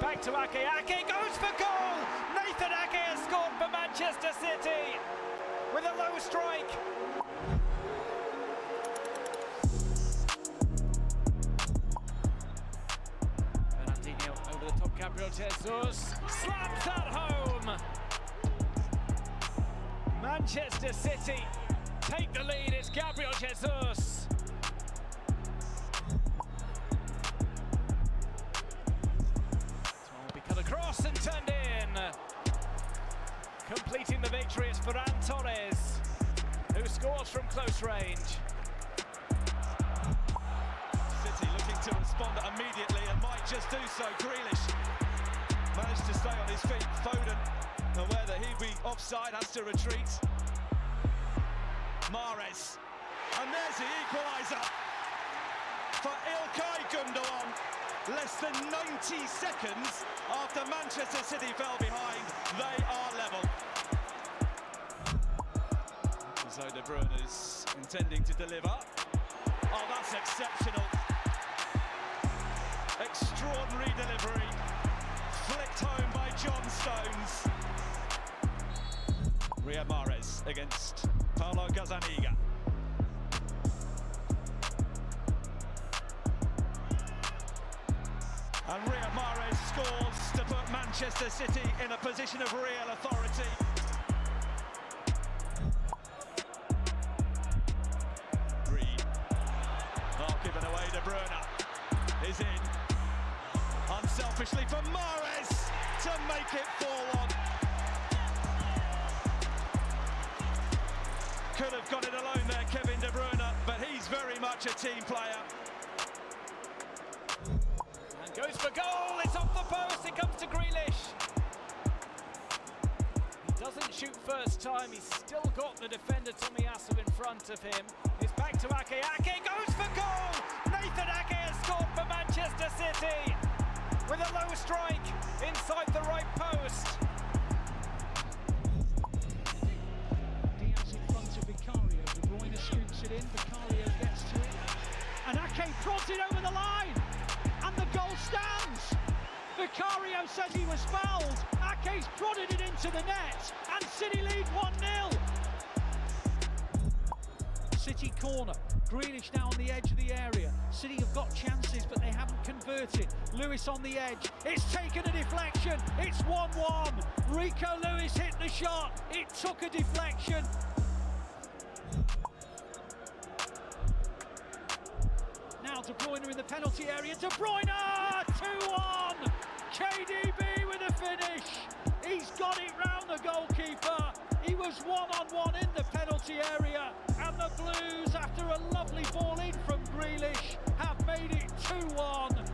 back to Ake. Ake goes for goal! Nathan Ake has scored for Manchester City with a low strike. Fernandinho over the top, Gabriel Jesus slams that home. Manchester City take the lead, it's Gabriel Jesus. Across and turned in. Completing the victory is Ferran Torres, who scores from close range. City looking to respond immediately and might just do so. Grealish managed to stay on his feet. Foden, aware that he'd be offside, has to retreat. Mahrez, and there's the equaliser for İlkay Gündoğan. Less than 90 seconds after Manchester City fell behind, they are level. So De Bruyne is intending to deliver. Oh, that's exceptional. Extraordinary delivery. Flicked home by John Stones. Riyad Mahrez against Paulo Gazzaniga. And Riyad Mahrez scores to put Manchester City in a position of real authority. Reed, given away, De Bruyne is in. Unselfishly for Mahrez to make it 4-1. Could have got it alone there, Kevin De Bruyne, but he's very much a team player. Goes for goal, it's off the post, it comes to Grealish. He doesn't shoot first time, he's still got the defender Tomiyasu in front of him. It's back to Ake. Ake goes for goal! Nathan Ake has scored for Manchester City with a low strike inside the right post. Diaz in front of Vicario, De Bruyne scoops it in, Vicario gets to it, and Ake prods it over the line! And the goal stands! Vicario says he was fouled. Ake's prodded it into the net, and City lead 1-0. City corner. Grealish now on the edge of the area. City have got chances, but they haven't converted. Lewis on the edge. It's taken a deflection. It's 1-1. Rico Lewis hit the shot. It took a deflection. Now De Bruyne in the penalty area. De Bruyne! 2-1! KDB with a finish. He's got it round the goalkeeper. He was one-on-one in the penalty area. And the Blues, after a lovely ball in from Grealish, have made it 2-1.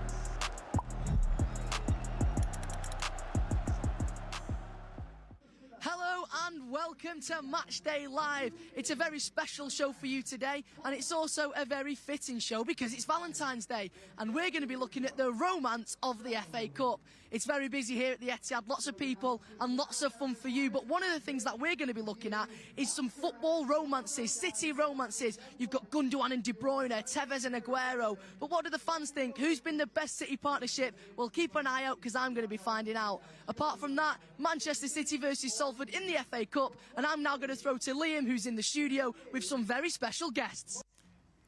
Hello and welcome to Matchday Live. It's a very special show for you today, and it's also a very fitting show because it's Valentine's Day and we're going to be looking at the romance of the FA Cup. It's very busy here at the Etihad, lots of people and lots of fun for you, but one of the things that we're going to be looking at is some football romances, City romances. You've got Gundogan and De Bruyne, Tevez and Aguero, but what do the fans think? Who's been the best City partnership? Well, keep an eye out because I'm going to be finding out. Apart from that, Manchester City versus Salford in the FA Cup, and I'm now going to throw to Liam, who's in the studio with some very special guests.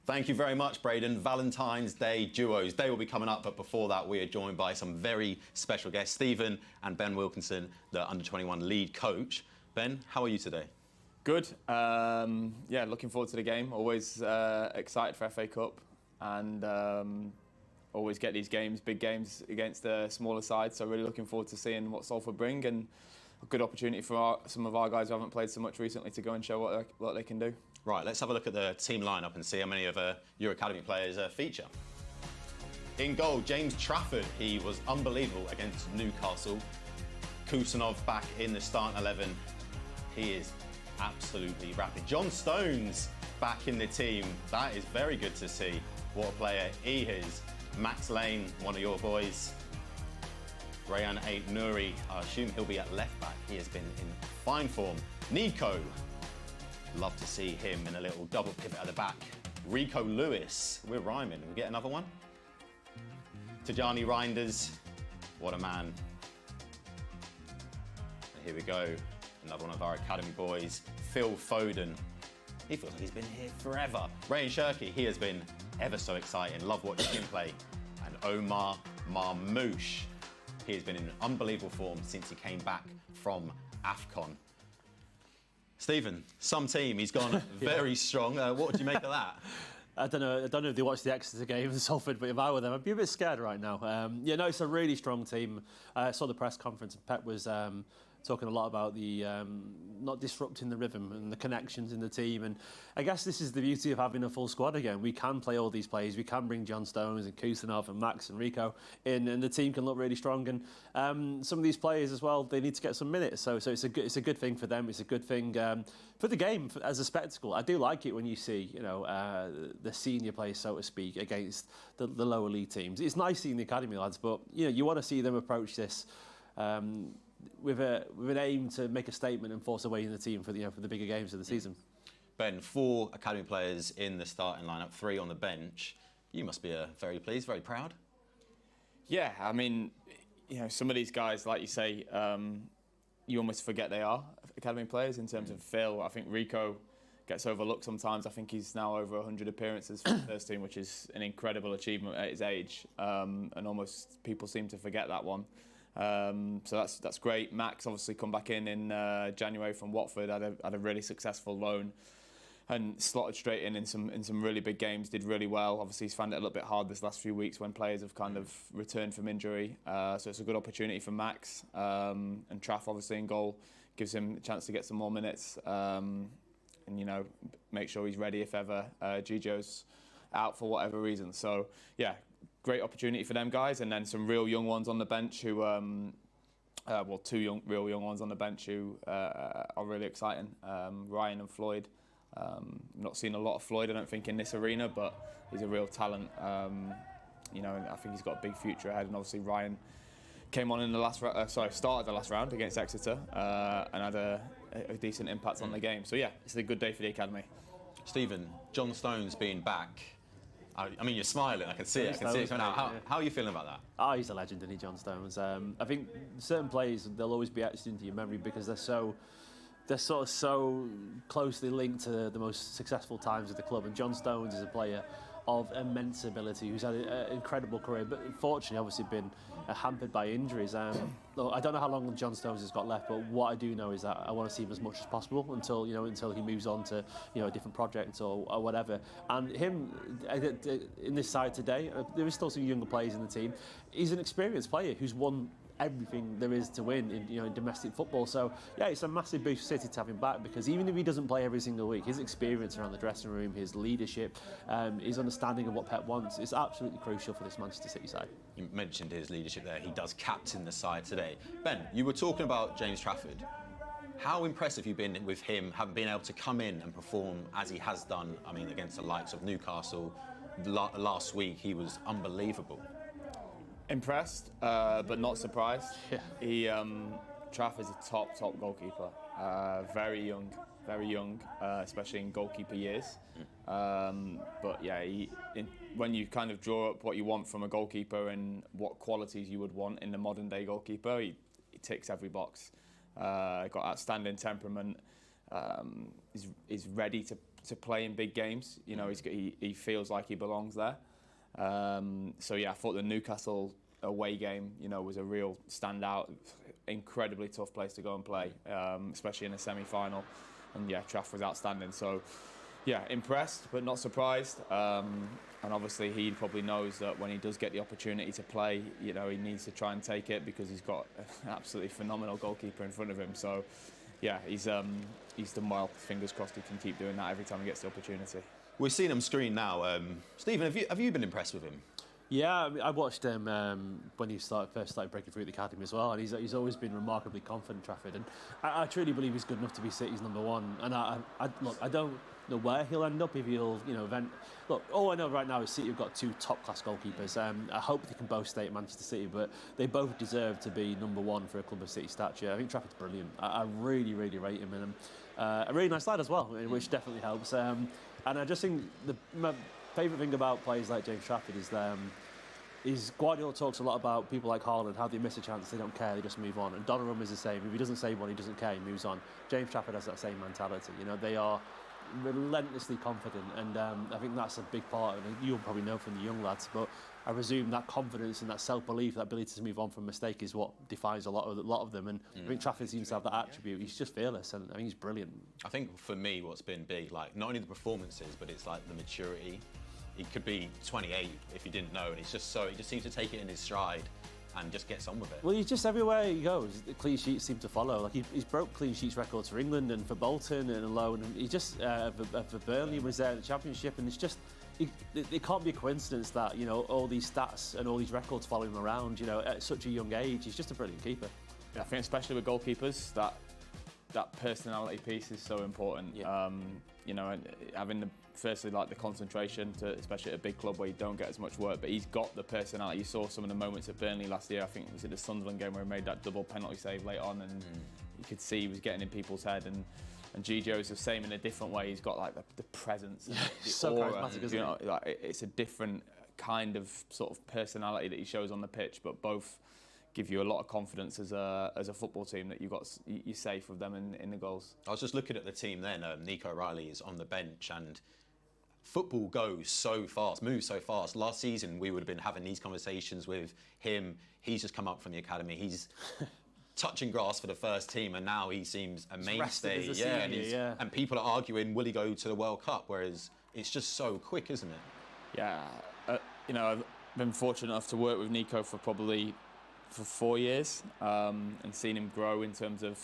Thank you very much, Braden. Valentine's Day duos, they will be coming up, but before that we are joined by some very special guests, Stephen and Ben Wilkinson, the under-21 lead coach. Ben, how are you today? Good. Yeah, looking forward to the game. Always excited for FA Cup, and always get these games, big games against the smaller sides, so really looking forward to seeing what Salford bring, and a good opportunity for some of our guys who haven't played so much recently to go and show what they can do. Right, let's have a look at the team lineup and see how many of your academy players feature. In goal, James Trafford. He was unbelievable against Newcastle. Kusanov back in the starting 11. He is absolutely rapid. John Stones back in the team. That is very good to see. What a player he is. Max Lane, one of your boys. Rayan Aït-Nouri, I assume he'll be at left back. He has been in fine form. Nico, love to see him in a little double pivot at the back. Rico Lewis, we're rhyming. We get another one? Tajani Reinders, What a man. And here we go. Another one of our academy boys, Phil Foden. He feels like he's been here forever. Ryan Shirky, he has been ever so exciting. Love watching him play. And Omar Marmouche, he has been in unbelievable form since he came back from AFCON. Stephen, some team, he's gone very strong. What would you make of that? I don't know if they watched the Exeter game in Salford, but if I were them, I'd be a bit scared right now. Yeah, no, it's a really strong team. I saw the press conference and Pep was talking a lot about the not disrupting the rhythm and the connections in the team. And I guess this is the beauty of having a full squad again. We can play all these players. We can bring John Stones and Kusanov and Max and Rico in, and the team can look really strong. And some of these players as well, they need to get some minutes. So it's a good thing for them. It's a good thing for the game as a spectacle. I do like it when you see, you know, the senior players, so to speak, against the lower league teams. It's nice seeing the academy lads, but you know, you want to see them approach this with an aim to make a statement and force a way in the team for the bigger games of the season. Ben, 4 academy players in the starting lineup, 3 on the bench. You must be very pleased, very proud. Yeah, I mean, you know, some of these guys, like you say, you almost forget they are academy players in terms of Phil. I think Rico gets overlooked sometimes. I think he's now over 100 appearances for the first team, which is an incredible achievement at his age. And almost people seem to forget that one. So that's great. Max obviously come back in January from Watford, had a really successful loan and slotted straight in some really big games, did really well. Obviously he's found it a little bit hard this last few weeks when players have kind of returned from injury. So it's a good opportunity for Max. And Traff obviously in goal gives him a chance to get some more minutes and, you know, make sure he's ready if ever Gigio's out for whatever reason. So yeah, great opportunity for them guys, and then some real young ones on the bench who, well, 2 real young ones on the bench who are really exciting. Ryan and Floyd. Not seen a lot of Floyd, I don't think, in this arena, but he's a real talent. You know, and I think he's got a big future ahead. And obviously Ryan came on in the started the last round against Exeter and had a decent impact on the game. So yeah, it's a good day for the academy. Stephen, John Stones being back. I mean, you're smiling. I can see it. I can see it coming out. How are you feeling about that? Oh, he's a legend, isn't he, John Stones? I think certain players, they'll always be etched into your memory because they're sort of so closely linked to the most successful times of the club. And John Stones is a player of immense ability who's had an incredible career, but unfortunately obviously been hampered by injuries. Look, I don't know how long John Stones has got left, but what I do know is that I want to see him as much as possible until he moves on to a different project or whatever. And him in this side today, there is still some younger players in the team. He's an experienced player who's won everything there is to win in domestic football. So yeah, it's a massive boost for City to have him back, because even if he doesn't play every single week, his experience around the dressing room, his leadership, his understanding of what Pep wants is absolutely crucial for this Manchester City side. You mentioned his leadership there. He does captain the side today. Ben, you were talking about James Trafford. How impressive have you been with him, having been able to come in and perform as he has done? I mean, against the likes of Newcastle last week, he was unbelievable. Impressed, but not surprised. Yeah. Traff is a top goalkeeper. Very young, especially in goalkeeper years. But yeah, when you kind of draw up what you want from a goalkeeper and what qualities you would want in the modern day goalkeeper, he ticks every box. Got outstanding temperament. He's ready to play in big games. You know, he feels like he belongs there. So yeah, I thought the Newcastle away game, was a real standout. Incredibly tough place to go and play, especially in a semi-final. And yeah, Traff was outstanding. So yeah, impressed but not surprised. And obviously he probably knows that when he does get the opportunity to play, he needs to try and take it, because he's got an absolutely phenomenal goalkeeper in front of him. So yeah, he's done well. Fingers crossed he can keep doing that every time he gets the opportunity. We've seen him screen now. Stephen, have you been impressed with him? Yeah, I watched him when he first started breaking through at the academy as well, and he's always been remarkably confident, Trafford, and I truly believe he's good enough to be City's number one. And I don't know where he'll end up, if he'll look, all I know right now is City have got 2 top-class goalkeepers. I hope they can both stay at Manchester City, but they both deserve to be number one for a club of City stature. I think Trafford's brilliant. I really rate him, and a really nice lad as well, which definitely helps. And I just think my favourite thing about players like James Trafford is Guardiola talks a lot about people like Haaland, how they miss a chance, they don't care, they just move on. And Donnarumma is the same. If he doesn't save one, he doesn't care, he moves on. James Trafford has that same mentality. You know, they are relentlessly confident, and I think that's a big part. And you'll probably know from the young lads, but I presume that confidence and that self-belief, that ability to move on from mistake, is what defines a lot of them. And I think Trafford seems to have that attribute. He's just fearless, and I think he's brilliant. I think for me, what's been big, like not only the performances, but it's like the maturity. He could be 28 if he didn't know, and he just seems to take it in his stride and just gets on with it. Well, he's just everywhere he goes. The clean sheets seem to follow. Like he's broke clean sheets records for England and for Bolton and alone. And he just for Burnley was there in the Championship, and it's just it can't be a coincidence that, you know, all these stats and all these records follow him around. You know, at such a young age, he's just a brilliant keeper. Yeah, I think especially with goalkeepers, that personality piece is so important. Yeah. You know, and having firstly like the concentration, especially at a big club where you don't get as much work, but he's got the personality. You saw some of the moments at Burnley last year. I think it was at the Sunderland game where he made that double penalty save late on, and you could see he was getting in people's head. And Gigio's the same in a different way. He's got like the presence, and the so aura. charismatic, isn't you know, like, it's a different kind of sort of personality that he shows on the pitch, but both give you a lot of confidence as a football team that you're safe with them in the goals. I was just looking at the team then. Nico Riley is on the bench, and football goes so fast, moves so fast. Last season, we would have been having these conversations with him. He's just come up from the academy. He's touching grass for the first team, and now he seems a mainstay. And people are arguing, will he go to the World Cup? Whereas it's just so quick, isn't it? Yeah, you know, I've been fortunate enough to work with Nico for 4 years, and seen him grow in terms of,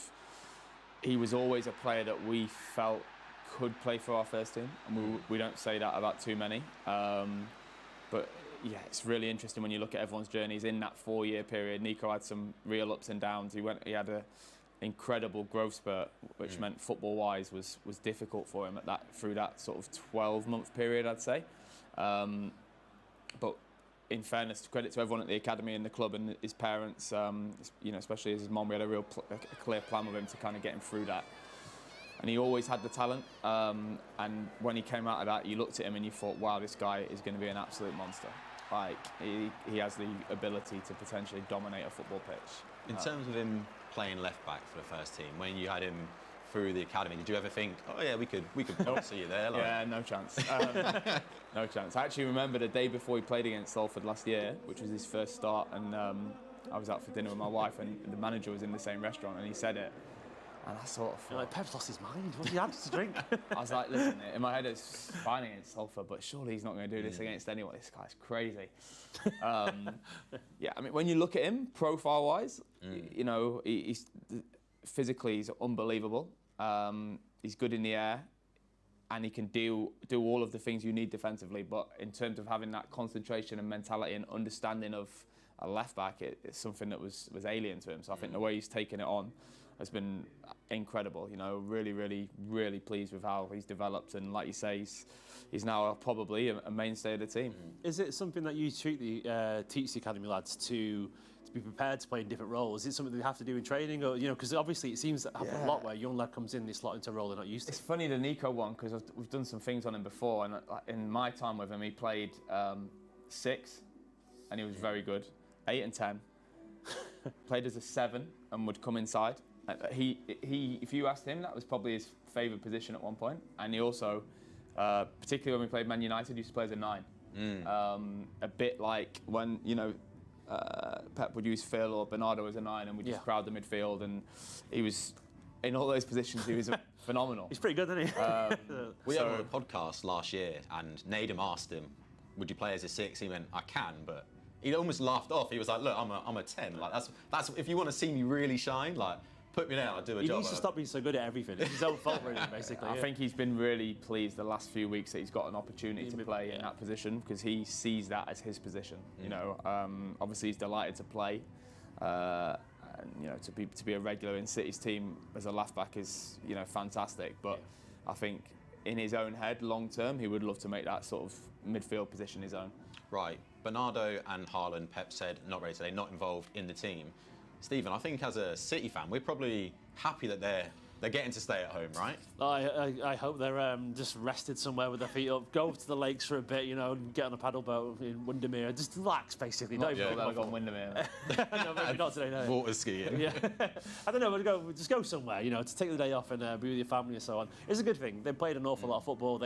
he was always a player that we felt could play for our first team, and we don't say that about too many. But yeah, it's really interesting when you look at everyone's journeys in that 4-year period. Nico had some real ups and downs. He had an incredible growth spurt, which meant football-wise was difficult for him through that sort of 12-month period, I'd say. But in fairness, credit to everyone at the academy and the club and his parents, you know, especially his mum, we had a clear plan with him to kind of get him through that. And he always had the talent, and when he came out of that, you looked at him and you thought, wow, this guy is going to be an absolute monster. Like, he has the ability to potentially dominate a football pitch. In terms of him playing left back for the first team, when you had him through the academy, did you ever think, oh yeah, we could see you there? Like... Yeah, no chance. No chance. I actually remember the day before he played against Salford last year, which was his first start, and I was out for dinner with my wife, and the manager was in the same restaurant, and he said it. And I sort of thought, like, Pep's lost his mind. What did he have to drink? I was like, listen, in my head it's fine against Salford, but surely he's not going to do this against anyone. This guy's crazy. Yeah, I mean, when you look at him, profile-wise, you know, he's physically he's unbelievable. He's good in the air, and he can do all of the things you need defensively. But in terms of having that concentration and mentality and understanding of a left back, it's something that was alien to him. So I think the way he's taken it on has been incredible. You know, really, really, really pleased with how he's developed, and like you say, he's now probably a mainstay of the team. Is it something that you teach the academy lads to be prepared to play in different roles? Is it something they have to do in training, or, you know, because obviously it seems to happen a lot where a young lad comes in, they slot into a role they're not used to. It's funny, the Nico one, because we've done some things on him before, and in my time with him, he played 6, and he was very good. 8 and 10. Played as a 7 and would come inside. He if you asked him, that was probably his favourite position at one point. And he also, particularly when we played Man United, used to play as a 9. A bit like when, you know, Pep would use Phil or Bernardo as a 9, and we just crowd the midfield. And he was, in all those positions, he was phenomenal. He's pretty good, isn't he? We had him on a podcast last year, and Nadem asked him, would you play as a 6? He went, I can, but he almost laughed off. He was like, look, I'm a 10. Like, that's if you want to see me really shine, like, put me down, I'll do a job. He needs to stop being so good at everything. It's his own fault, really, basically. I think he's been really pleased the last few weeks that he's got an opportunity to play in that position, because he sees that as his position. You know, obviously he's delighted to play, and you know, to be a regular in City's team as a left back is, you know, fantastic. But I think in his own head, long term, he would love to make that sort of midfield position his own. Right, Bernardo and Haaland, Pep said, not ready today, not involved in the team. Stephen, I think as a City fan, we're probably happy that they're They're getting to stay at home, right? I hope they're just rested somewhere with their feet up. Go to the lakes for a bit, you know, get on a paddle boat in Windermere. Just relax, basically. Don't even They'll go on Windermere. No, maybe not today, no. Water skiing. Yeah. I don't know, but just go somewhere, you know, to take the day off and be with your family and so on. It's a good thing. They played an awful lot of football.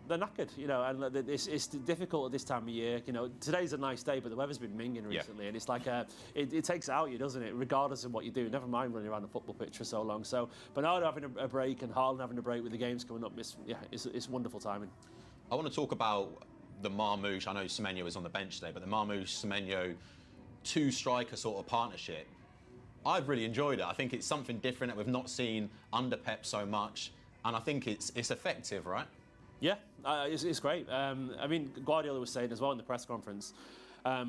They're knackered, you know, and it's difficult at this time of year. You know, today's a nice day, but the weather's been minging recently, and it's like it takes it out you, doesn't it? Regardless of what you do, never mind running around the football pitch for so long. So Bernardo having a break and Haaland having a break with the games coming up, it's wonderful timing. I want to talk about the Marmoush. I know Semenyo was on the bench today, but the Marmoush-Semenyo two-striker sort of partnership, I've really enjoyed it. I think it's something different that we've not seen under Pep so much, and I think it's effective, right? Yeah, it's great. I mean, Guardiola was saying as well in the press conference,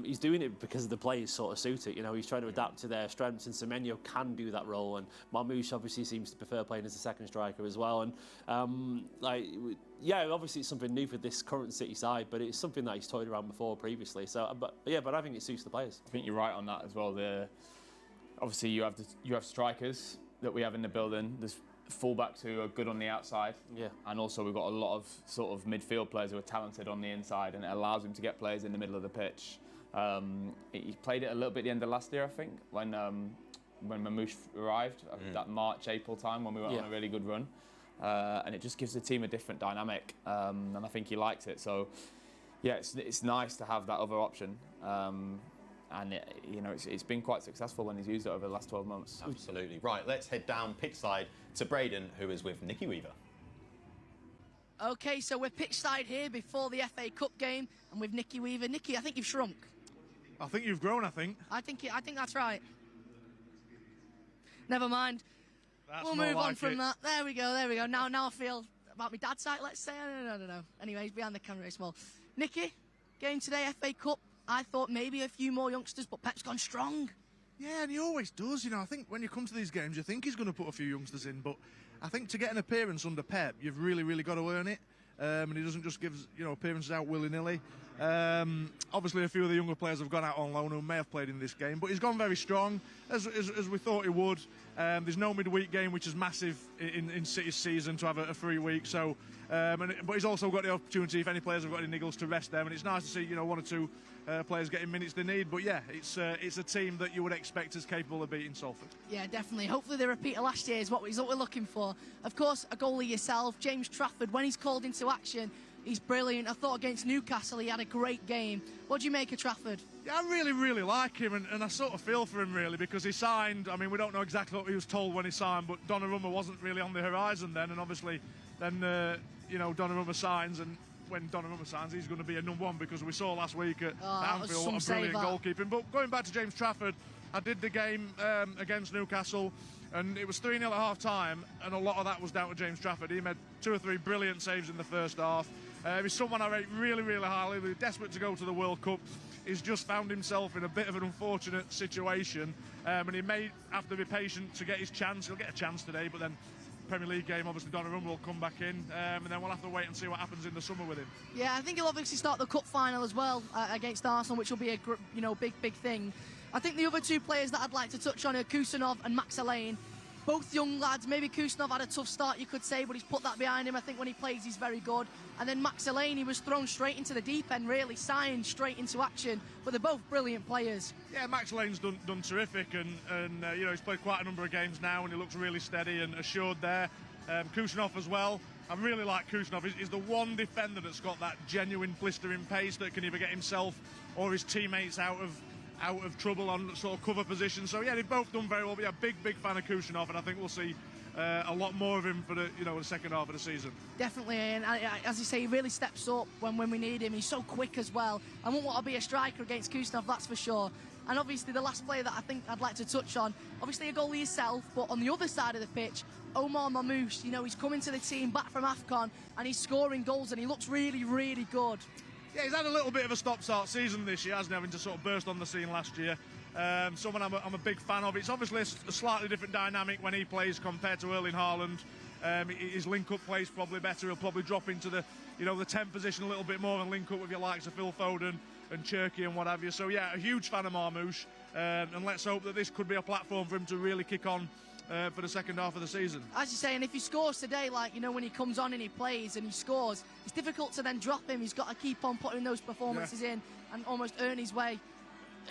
he's doing it because the players sort of suit it. You know, he's trying to adapt to their strengths, and Semenyo can do that role. And Marmoush obviously seems to prefer playing as a second striker as well. And obviously it's something new for this current City side, but it's something that he's toyed around before previously. So, but I think it suits the players. I think you're right on that as well. Obviously you have strikers that we have in the building. There's fullbacks who are good on the outside, and also we've got a lot of sort of midfield players who are talented on the inside, and it allows him to get players in the middle of the pitch. He played it a little bit at the end of last year, I think, when Mamouche arrived, that March-April time when we went on a really good run, and it just gives the team a different dynamic, and I think he liked it. So yeah, it's nice to have that other option. And it's been quite successful when he's used it over the last 12 months. Absolutely. Right, let's head down pitchside to Braden, who is with Nicky Weaver. OK, so we're pitchside here before the FA Cup game, and with Nicky Weaver. Nicky, I think you've shrunk. I think you've grown, I think. I think that's right. Never mind. We'll move on from that. There we go. Now I feel about my dad's side, let's say. I don't know. Anyway, he's behind the camera very small. Nicky, game today, FA Cup. I thought maybe a few more youngsters, but Pep's gone strong. Yeah, and he always does. You know, I think when you come to these games, you think he's going to put a few youngsters in, but I think to get an appearance under Pep, you've really, really got to earn it. And he doesn't just give, appearances out willy-nilly. Obviously, a few of the younger players have gone out on loan who may have played in this game, but he's gone very strong, as we thought he would. There's no midweek game, which is massive in City's season to have a free week. So, but he's also got the opportunity, if any players have got any niggles, to rest them. And it's nice to see, one or two players getting minutes they need. But yeah, it's a team that you would expect is capable of beating Salford. Yeah, definitely. Hopefully the repeat of last year is what we're looking for. Of course, a goalie yourself, James Trafford, when he's called into action, he's brilliant. I thought against Newcastle he had a great game. What do you make of Trafford? Yeah, I really, really like him, and I sort of feel for him, really, because he signed, I mean, we don't know exactly what he was told when he signed, but Donnarumma wasn't really on the horizon then, and obviously then, Donnarumma signs, and when Donnarumma signs, he's going to be a number one, because we saw last week at Anfield what a brilliant goalkeeping. But going back to James Trafford, I did the game against Newcastle, and it was 3-0 at half-time, and a lot of that was down to James Trafford. He made 2 or 3 brilliant saves in the first half. He's someone I rate really, really highly. We're desperate to go to the World Cup. He's just found himself in a bit of an unfortunate situation, and he may have to be patient to get his chance. He'll get a chance today, but then Premier League game, obviously Donnarumma will come back in, and then we'll have to wait and see what happens in the summer with him. Yeah, I think he'll obviously start the cup final as well against Arsenal, which will be a big thing. I think the other two players that I'd like to touch on are Kusanov and McInerney. Both young lads. Maybe Kusanov had a tough start, you could say, but he's put that behind him. I think when he plays, he's very good. And then McInerney was thrown straight into the deep end, really, signed straight into action. But they're both brilliant players. Yeah, McInerney's done terrific, and he's played quite a number of games now, and he looks really steady and assured there. Kusanov as well. I really like Kusanov. He's the one defender that's got that genuine blistering pace that can either get himself or his teammates out of trouble on sort of cover position. So yeah, they've both done very well. But yeah, big fan of Kusanov, and I think we'll see a lot more of him for the second half of the season. Definitely, and as you say, he really steps up when we need him. He's so quick as well. I won't want to be a striker against Kusanov, that's for sure. And obviously the last player that I think I'd like to touch on, obviously a goalie yourself, but on the other side of the pitch, Omar Mamouche, he's coming to the team back from AFCON, and he's scoring goals, and he looks really, really good. Yeah, he's had a little bit of a stop-start season this year, hasn't he, having to sort of burst on the scene last year. Someone I'm a big fan of. It's obviously a slightly different dynamic when he plays compared to Erling Haaland. His link-up play's probably better. He'll probably drop into the 10 position a little bit more and link up with your likes of Phil Foden and Cherky and what have you. So yeah, a huge fan of Marmouche, and let's hope that this could be a platform for him to really kick on for the second half of the season. As you say, and if he scores today, like, you know, when he comes on and he plays and he scores, it's difficult to then drop him. He's got to keep on putting those performances in and almost earn his way.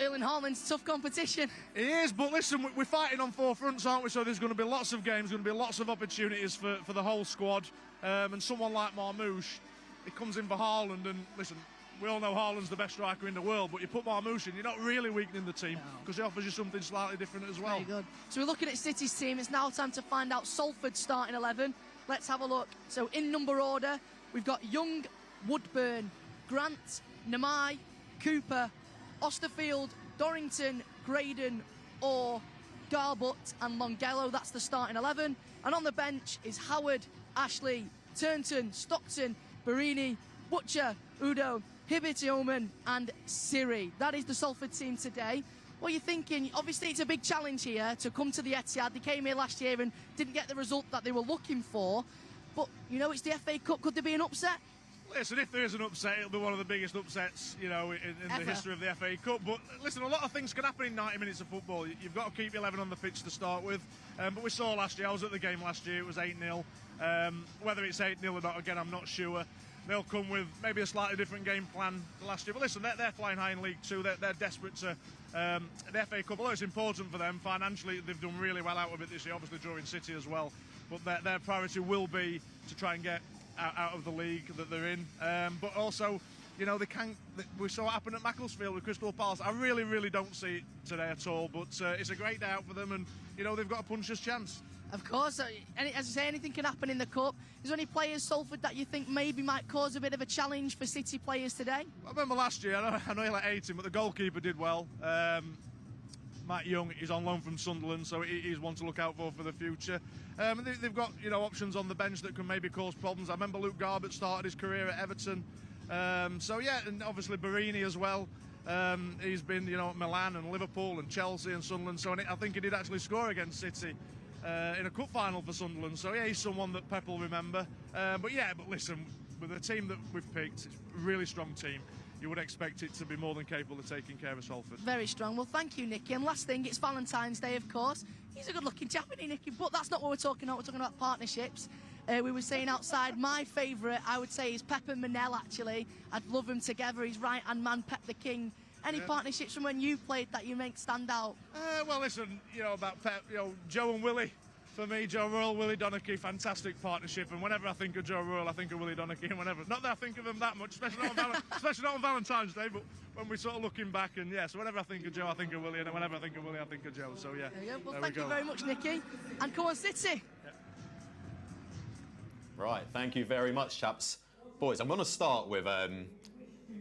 Erling Haaland's tough competition. He is, but listen, we're fighting on four fronts, aren't we? So there's going to be lots of games, going to be lots of opportunities for the whole squad. And someone like Marmoush, he comes in for Haaland, and listen, we all know Haaland's the best striker in the world, but you put Marmoush in, you're not really weakening the team because he offers you something slightly different as well. Very good. So we're looking at City's team. It's now time to find out Salford's starting 11. Let's have a look. So in number order, we've got Young, Woodburn, Grant, Namai, Cooper, Osterfield, Dorrington, Graydon, Orr, Garbutt and Longello. That's the starting 11. And on the bench is Howard, Ashley, Turnton, Stockton, Barini, Butcher, Udo, Hibbert-Yeoman and Siri. That is the Salford team today. What are you thinking? Obviously, it's a big challenge here to come to the Etihad. They came here last year and didn't get the result that they were looking for. But, you know, it's the FA Cup. Could there be an upset? Listen, if there is an upset, it'll be one of the biggest upsets, you know, in the history of the FA Cup. But listen, a lot of things can happen in 90 minutes of football. You've got to keep 11 on the pitch to start with. But we saw last year, I was at the game last year, it was 8-0. Whether it's 8-0 or not, again, I'm not sure. They'll come with maybe a slightly different game plan than last year. But listen, they're flying high in League Two. They're desperate to the FA Cup. Although it's important for them financially, they've done really well out of it this year. Obviously, drawing City as well. But their priority will be to try and get out of the league that they're in. But also, you know, we saw it happen at Macclesfield with Crystal Palace. I really, really don't see it today at all. But it's a great day out for them, and you know they've got a puncher's chance. Of course, as I say, anything can happen in the Cup. Is there any players, Salford, that you think maybe might cause a bit of a challenge for City players today? I remember last year, I know you're like 18, but the goalkeeper did well. Matt Young is on loan from Sunderland, so he's one to look out for the future. They've got, you know, options on the bench that can maybe cause problems. I remember Luke Garbutt started his career at Everton. So yeah, and obviously Barini as well. He's been, you know, at Milan and Liverpool and Chelsea and Sunderland. So I think he did actually score against City in a cup final for Sunderland. So yeah, he's someone that Pep will remember. But listen, with the team that we've picked, it's a really strong team. You would expect it to be more than capable of taking care of Salford. Very strong. Well, thank you, Nicky. And last thing, it's Valentine's Day, of course. He's a good-looking chap, isn't he, Nicky? But that's not what we're talking about. We're talking about partnerships. We were saying outside, my favourite, I would say, is Pep and Manel, actually. I'd love them together. He's right-hand man, Pep the King. Any partnerships from when you played that you make stand out? Well, listen, you know, about Pep, you know, Joe and Willie. For me, Joe Royal, Willie Donachie, fantastic partnership. And whenever I think of Joe Royal, I think of Willie Donachie. And whenever, not that I think of him that much, especially not on Valentine's Day, but when we're sort of looking back. And yeah, so whenever I think of Joe, I think of Willie. And whenever I think of Willie, I think of Joe. So yeah. There you go. Well, thank you very much, Nicky. And come on, City. Yeah. Right, thank you very much, chaps. Boys, I'm going to start with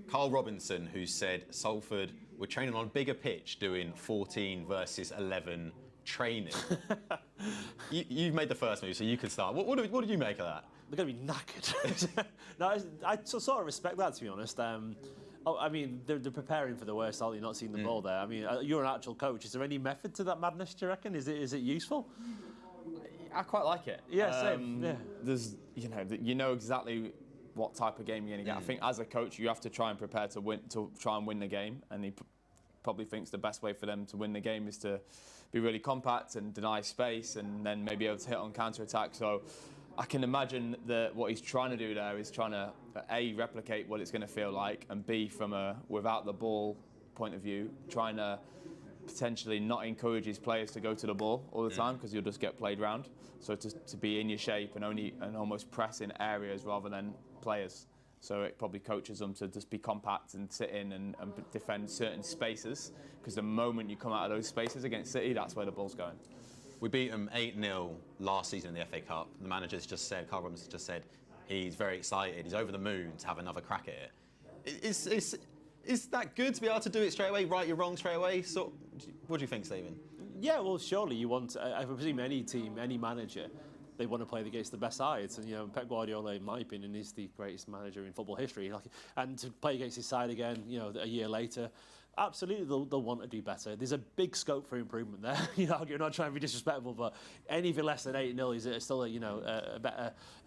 Carl Robinson, who said Salford were training on a bigger pitch doing 14 versus 11 training. You've made the first move, so you can start. What did you make of that? They're going to be knackered. No, I sort of respect that, to be honest. I mean, they're preparing for the worst, aren't they? Not seeing the ball there. I mean, you're an actual coach. Is there any method to that madness, do you reckon? Is it useful? I quite like it. Yeah, same. Yeah. There's, you know exactly what type of game you're going to get. I think as a coach, you have to try and prepare to try and win the game, and he probably thinks the best way for them to win the game is to be really compact and deny space and then maybe able to hit on counter-attack. So I can imagine that what he's trying to do there is trying to, A, replicate what it's going to feel like, and B, from a without the ball point of view, trying to potentially not encourage his players to go to the ball all the time because you'll just get played round. So to be in your shape and almost press in areas rather than players. So it probably coaches them to just be compact and sit in and defend certain spaces, because the moment you come out of those spaces against City, that's where the ball's going. We beat them 8-0 last season in the FA Cup. The manager's just said, Carl Robinson just said, he's very excited, he's over the moon to have another crack at it. Is that good to be able to do it straight away, right your wrong straight away? So, what do you think, Stephen? Yeah, well, surely you want, I presume any team, any manager, they want to play against the best sides, and Pep Guardiola, in my opinion, is the greatest manager in football history. And to play against his side again, a year later, Absolutely, they'll want to do better. There's a big scope for improvement there. You're not trying to be disrespectful, but anything less than 8-0 is still a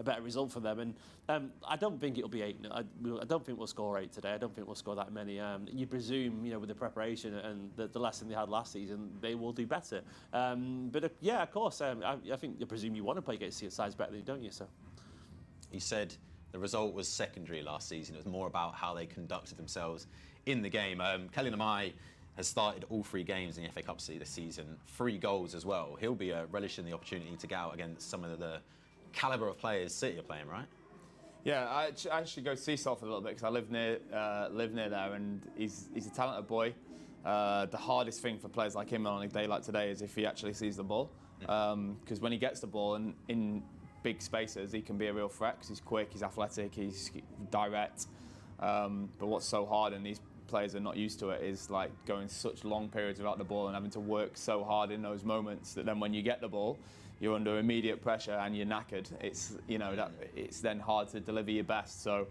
better result for them. And I don't think it'll be 8-0. I don't think we'll score 8 today. I don't think we'll score that many. You presume, with the preparation and the lesson they had last season, they will do better. But yeah, of course, I think you presume you want to play against sides better than you, don't you? So. You said the result was secondary last season. It was more about how they conducted themselves in the game. Kelly Lamai has started all 3 games in the FA Cup this season, 3 goals as well. He'll be relishing the opportunity to go out against some of the calibre of players City are playing, right? Yeah, I actually go to see Salford a little bit because I live near there, and he's a talented boy. The hardest thing for players like him on a day like today is if he actually sees the ball, because when he gets the ball and in big spaces, he can be a real threat because he's quick, he's athletic, he's direct. But what's so hard, and these players are not used to it, is like going such long periods without the ball and having to work so hard in those moments that then when you get the ball, you're under immediate pressure and you're knackered. It's it's then hard to deliver your best. So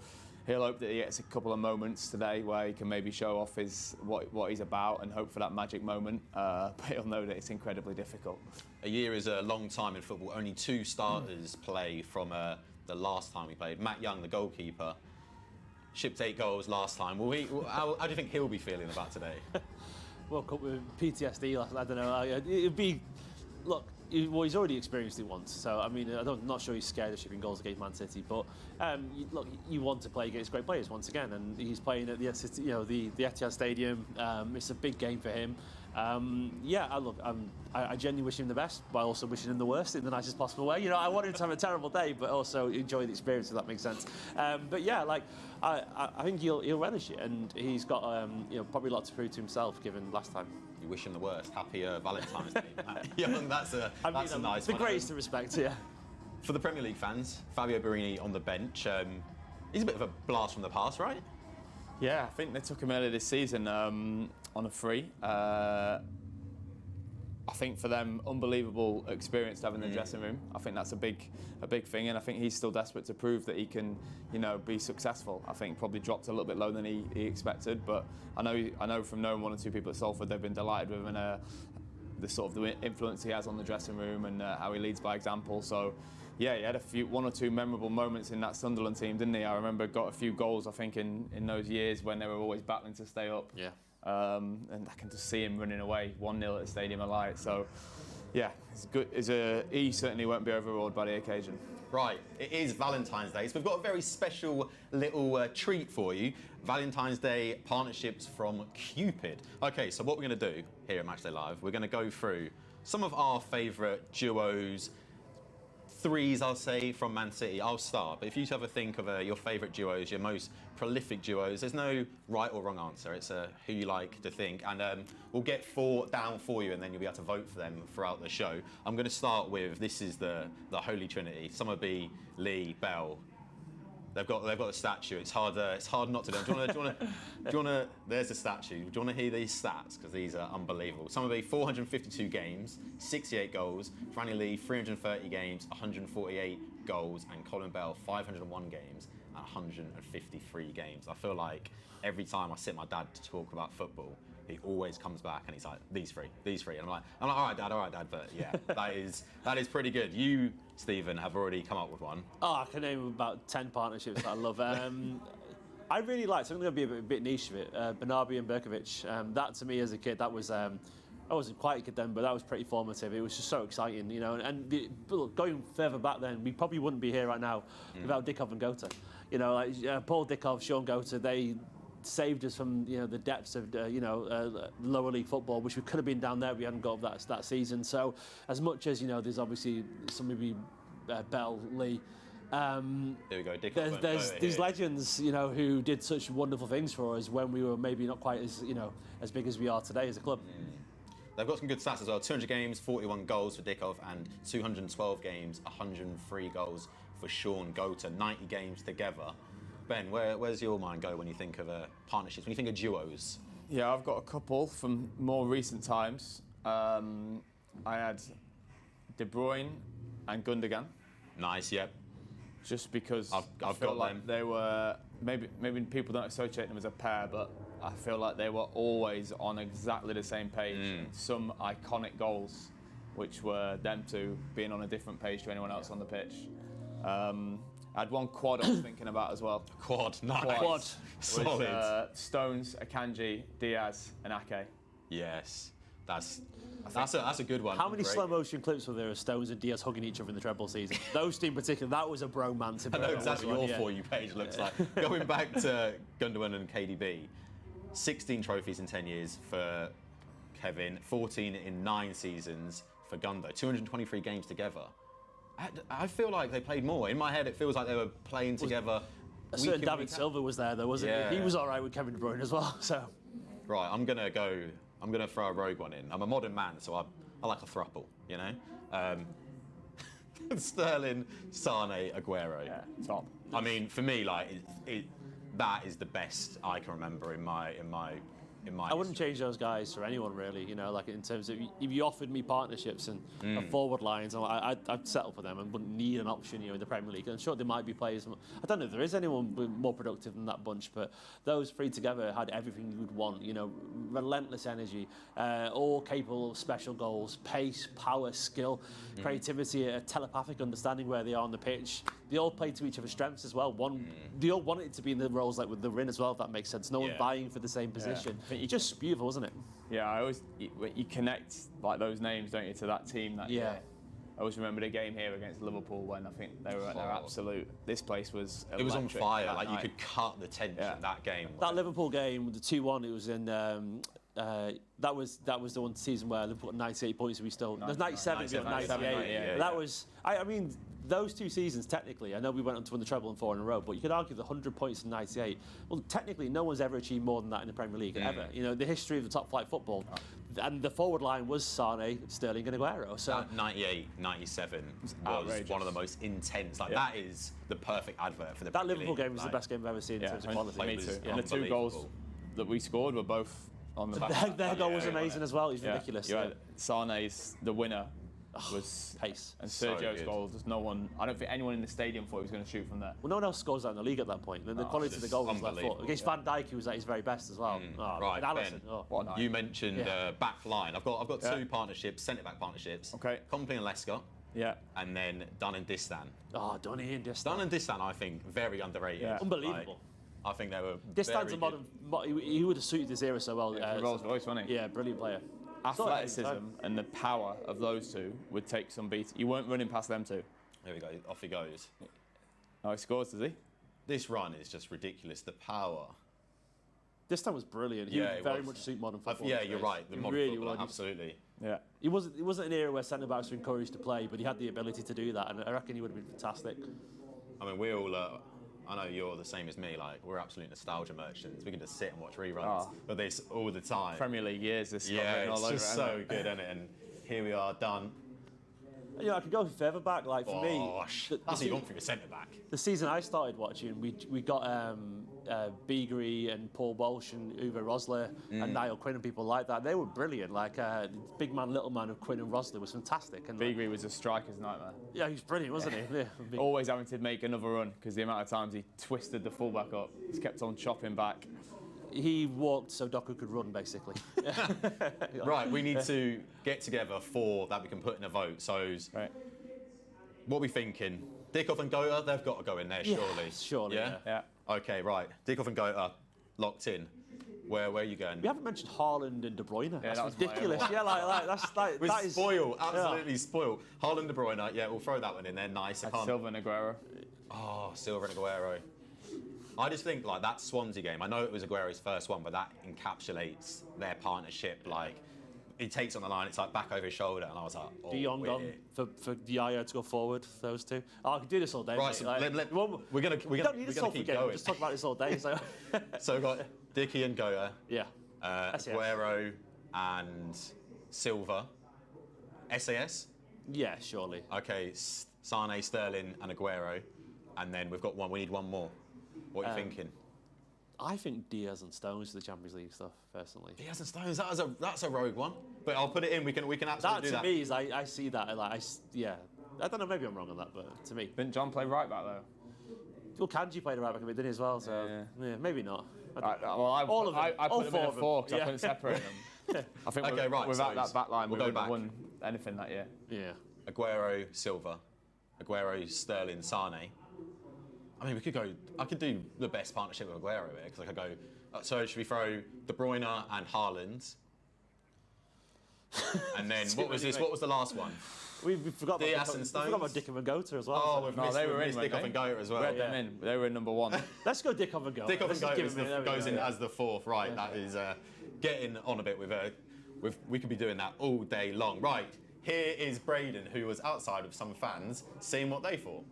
he'll hope that he gets a couple of moments today where he can maybe show off what he's about and hope for that magic moment. But he'll know that it's incredibly difficult. A year is a long time in football. Only 2 starters play from the last time we played. Matt Young, the goalkeeper, shipped 8 goals last time. How do you think he'll be feeling about today? Woke up with PTSD. I don't know. It'd be, look. Well, he's already experienced it once, so I mean, I'm not sure he's scared of shipping goals against Man City. But look, you want to play against great players once again, and he's playing at the Etihad Stadium. It's a big game for him. I genuinely wish him the best, but also wishing him the worst in the nicest possible way. I want him to have a terrible day, but also enjoy the experience, if that makes sense. But yeah, I think he'll relish it, and he's got probably a lot to prove to himself, given last time. You wish him the worst. Happy Valentine's Day, Matt Young. That's a nice the one. The greatest of respect, yeah. For the Premier League fans, Fabio Borini on the bench. He's a bit of a blast from the past, right? Yeah, I think they took him earlier this season on a free. I think for them, unbelievable experience to have in the dressing room. I think that's a big thing, and I think he's still desperate to prove that he can, be successful. I think probably dropped a little bit lower than he expected, but I know from knowing 1 or 2 people at Salford, they've been delighted with him and the sort of the influence he has on the dressing room and how he leads by example. So. Yeah, he had 1 or 2 memorable moments in that Sunderland team, didn't he? I remember got a few goals, I think, in those years when they were always battling to stay up. Yeah. And I can just see him running away 1-0 at the Stadium of Light. So, yeah, it's good. He certainly won't be overawed by the occasion. Right, it is Valentine's Day, so we've got a very special little treat for you. Valentine's Day partnerships from Cupid. Okay, so what we're going to do here at Matchday Live, we're going to go through some of our favourite duos, 3s, I'll say, from Man City. I'll start, but if you have a think of your favourite duos, your most prolific duos, there's no right or wrong answer. It's who you like to think, and we'll get 4 down for you, and then you'll be able to vote for them throughout the show. I'm going to start with, this is the Holy Trinity. Some would be Lee, Bell. They've got a statue. It's hard not to do. Do you want to? There's the statue. Do you want to hear these stats? Because these are unbelievable. Some of the 452 games, 68 goals. Franny Lee, 330 games, 148 goals, and Colin Bell, 501 games and 153 games. I feel like every time I sit my dad to talk about football, he always comes back and he's like, these three. And I'm like, all right, Dad, but yeah, that is pretty good. You, Stephen, have already come up with one. Oh, I can name about 10 partnerships that I love. I really liked, so I'm going to be a bit niche of it, Bernabei and Berkovic. That to me as a kid, that was, I wasn't quite a kid then, but that was pretty formative. It was just so exciting, look, going further back then, we probably wouldn't be here right now without Dickov and Gota. Paul Dickov, Sean Gota, they saved us from the depths of lower league football, which we could have been down there if we hadn't got that season. So as much as there's obviously some maybe Bell, Lee. There we go. There's these legends, who did such wonderful things for us when we were maybe not quite as big as we are today as a club. They've got some good stats as well. 200 games, 41 goals for Dickov, and 212 games, 103 goals for Sean Gota. 90 games together. Ben, where's your mind go when you think of partnerships, when you think of duos? Yeah, I've got a couple from more recent times. I had De Bruyne and Gundogan. Nice, yep. Just because I've got like them. they were maybe people don't associate them as a pair, but I feel like they were always on exactly the same page. Some iconic goals, which were them two being on a different page to anyone else on the pitch. I had one quad I was thinking about as well. Quad, nice. Quad. Solid. Stones, Akanji, Diaz, and Ake. Yes, that's a good one. How many Great. slow motion clips were there of Stones and Diaz hugging each other in the treble season? Those two in particular, that was a bromance. I know exactly what your For You page looks like. Going back to Gundogan and KDB, 16 trophies in 10 years for Kevin, 14 in 9 seasons for Gundo, 223 games together. I feel like they played more. In my head, it feels like they were playing together. A certain David Silva was there, though, wasn't he? He was all right with Kevin De Bruyne as well. So, right, I'm gonna throw a rogue one in. I'm a modern man, so I like a thruple, you know. Sterling, Sane, Aguero. Yeah, top. I mean, for me, like that is the best I can remember in my. I wouldn't change those guys for anyone, really. You know, like in terms of if you offered me partnerships and forward lines, I'd settle for them and wouldn't need an option, you know, in the Premier League. I'm sure there might be players. I don't know if there is anyone more productive than that bunch, but those three together had everything you would want. You know, relentless energy, all capable of special goals, pace, power, skill, creativity, a telepathic understanding where they are on the pitch. They all played to each other's strengths as well. They all wanted to be in the roles like with the Rin as well, if that makes sense. No one vying for the same position. Just beautiful, wasn't it? Yeah, you connect like those names, don't you, to that team that year. I always remember the game here against Liverpool when I think they were at their absolute. This place was electric. It was on fire. Like night. you could cut the tension that game. That Liverpool game, the 2-1, it was in. That was the one season where Liverpool got 98 points. We still there's 97, 98. Yeah, that was. I mean, those 2 seasons technically. I know we went on to win the treble and 4 in a row, but you could argue the 100 points in 98. Well, technically, no one's ever achieved more than that in the Premier League ever. You know, the history of the top flight football, and the forward line was Sane, Sterling, and Aguero. So 98, 97 was outrageous. one of the most intense. Like that is the perfect advert for the Premier Liverpool League. game was the best game I've ever seen in terms of quality. Me too. And the 2 goals that we scored were both on the back. Their goal was amazing as well. He's ridiculous. You had Sane's, the winner, was pace. And Sergio's goal, there's no one. I don't think anyone in the stadium thought he was going to shoot from there. Well, no one else scores that in the league at that point. The quality of the goal was that foot. Against Van Dijk, he was at his very best as well. Right, Allison, Ben, you mentioned back line. I've got 2 partnerships, centre-back partnerships. Okay. Compley and Lescott. Yeah. And then Dunn and Distan. Oh, Dunny and Distan. Dunn and Distan, I think, very underrated. Yeah. Unbelievable. I think they were. Distan's a modern. He would have suited this era so well. Rolls Royce, wasn't he? Yeah, brilliant player. Athleticism and the power of those two would take some beat. You weren't running past them two. There we go. Off he goes. Oh, he scores, does he? This run is just ridiculous. The power. Distan was brilliant. He would very much suit modern football. Yeah, you're right. The modern football, absolutely. Yeah. It wasn't an era where centre backs were encouraged to play, but he had the ability to do that, and I reckon he would have been fantastic. I mean, we all. I know you're the same as me. Like, we're absolute nostalgia merchants. We can just sit and watch reruns of this all the time. Premier League years, this stuff it's all over just so good, isn't it? And here we are, done. You know, I could go further back. Like for me, that's even for your centre back. The season I started watching, we got Beagrie and Paul Walsh and Uwe Rosler and Niall Quinn and people like that. They were brilliant. Like big man, little man of Quinn and Rosler was fantastic. And Beagrie was a striker's nightmare. Yeah, he was brilliant, wasn't he? Yeah. Always having to make another run because the amount of times he twisted the fullback up, he's kept on chopping back. He walked so Doku could run, basically. Right, we need to get together for that we can put in a vote. So, what are we thinking? Dickoff and Gota, they've got to go in there, surely. Surely, yeah. Okay, right. Dickoff and Gota, locked in. Where are you going? We haven't mentioned Haaland and De Bruyne. Yeah, that's ridiculous. Yeah, that's like We're that is spoiled, absolutely spoiled. Haaland, De Bruyne, yeah, we'll throw that one in there. Nice. Silva and Aguero. Oh, Silva and Aguero. I just think like that Swansea game, I know it was Aguero's first one, but that encapsulates their partnership. Like, he takes on the line, it's like back over his shoulder, and I was like, oh, De Jong on for Yaya to go forward, those two. Oh, I could do this all day. Right, mate. so like, we're gonna keep going. Just talk about this all day. So, so we've got Dicky and Gota, Aguero and Silva. SAS? Yeah, surely. Okay, Sane, Sterling, and Aguero, and then we've got one. We need one more. What are you thinking? I think Diaz and Stones for the Champions League stuff, personally. Diaz and Stones, that's a rogue one. But I'll put it in. We can absolutely do that. To me is I see that. I don't know. Maybe I'm wrong on that, but to me, Didn't John play right back though? Well, Kanji played right back a bit, didn't he, as well? So yeah, maybe not. All of them. I put them in a 4 because I couldn't separate them. I think Okay, right, without so that back line, we we'll go wouldn't have back. won anything that year. Yeah. Aguero, Silva, Aguero, Sterling, Sane. I mean, I could do the best partnership with Aguero here, because I could go, so should we throw De Bruyne and Haaland? And then, what was the last one? We forgot Diaz about and Stones. We forgot about Dick and Gota as well. Oh, so. we've No, missed, they we've were in, missed weren't Dick they? and Gota as well. We had them in. They were in number 1. Let's go Dick and Gota. Dick and Gota goes in as the 4th, right? That is getting on a bit we could be doing that all day long. Right, here is Braden, who was outside with some fans, seeing what they thought.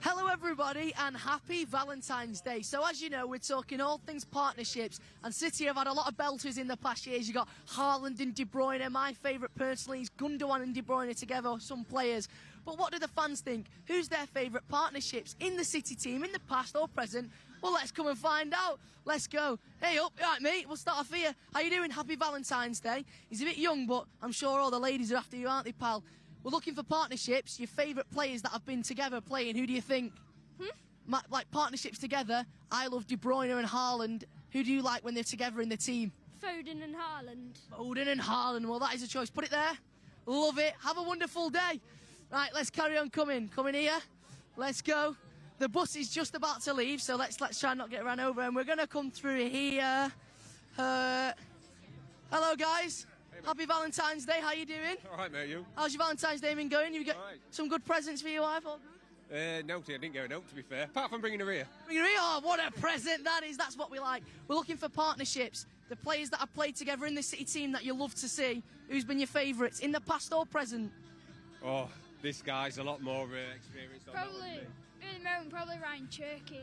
Hello everybody and happy Valentine's Day. So as you know, we're talking all things partnerships, and City have had a lot of belters in the past years. You've got Haaland and De Bruyne. My favourite personally is Gundogan and De Bruyne together, some players. But what do the fans think? Who's their favourite partnerships in the City team, in the past or present? Well, let's come and find out. Let's go. Hey up, all right mate, we'll start off here. How you doing? Happy Valentine's Day. He's a bit young, but I'm sure all the ladies are after you, aren't they, pal? We're looking for partnerships, your favourite players that have been together playing. Who do you think? Like partnerships together. I love De Bruyne and Haaland. Who do you like when they're together in the team? Foden and Haaland. Foden and Haaland. Well, that is a choice. Put it there. Love it. Have a wonderful day. Right, let's carry on coming. Coming here. Let's go. The bus is just about to leave, so let's try and not get run over. And we're going to come through here. Hello, guys. Happy Valentine's Day. How you doing? All right, mate, you? How's your Valentine's Day been going? You get All right. some good presents for your wife? All good? No, I didn't get a note, to be fair. Apart from bringing her here. Oh, what a present that is. That's what we like. We're looking for partnerships. The players that have played together in the City team that you love to see. Who's been your favourites, in the past or present? Oh, this guy's a lot more experienced on that one Probably, than me. in the moment, probably Ryan Cherky.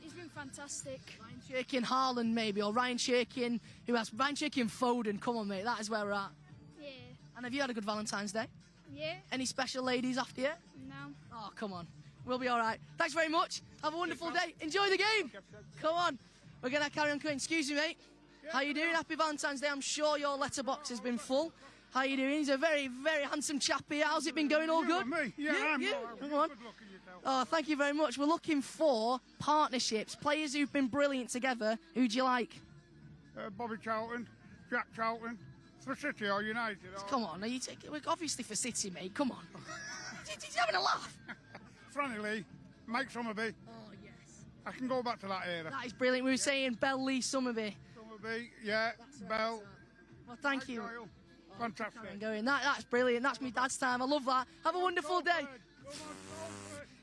He's been fantastic. Ryan Cherky and Haaland, maybe, or Ryan Cherky and who else? Ryan Cherky and Foden. Come on, mate. That is where we're at. Yeah. And have you had a good Valentine's Day? Yeah. Any special ladies after you? No. Oh, come on. We'll be all right. Thanks very much. Have a wonderful day. Enjoy the game. Come on. We're going to carry on coming. Excuse me, mate. How you doing? Happy Valentine's Day. I'm sure your letterbox has been full. How you doing? He's a very, very handsome chap here. How's it been going? All good? Me? Yeah, I'm you. all right. Come on. Good luck in yourself. Oh, thank you very much. We're looking for partnerships, players who've been brilliant together. Who do you like? Bobby Charlton, Jack Charlton, for City or United. Come on, are you we're obviously for City, mate. Come on. He's having a laugh. Franny Lee, Mike Summerby. Oh, yes. I can go back to that era. That is brilliant. We were saying Bell, Lee, Summerby. Summerby, yeah, Bell. Well, thank you. Doyle. Fantastic. Carry on going. That's brilliant. That's my dad's time. I love that. Have a wonderful day.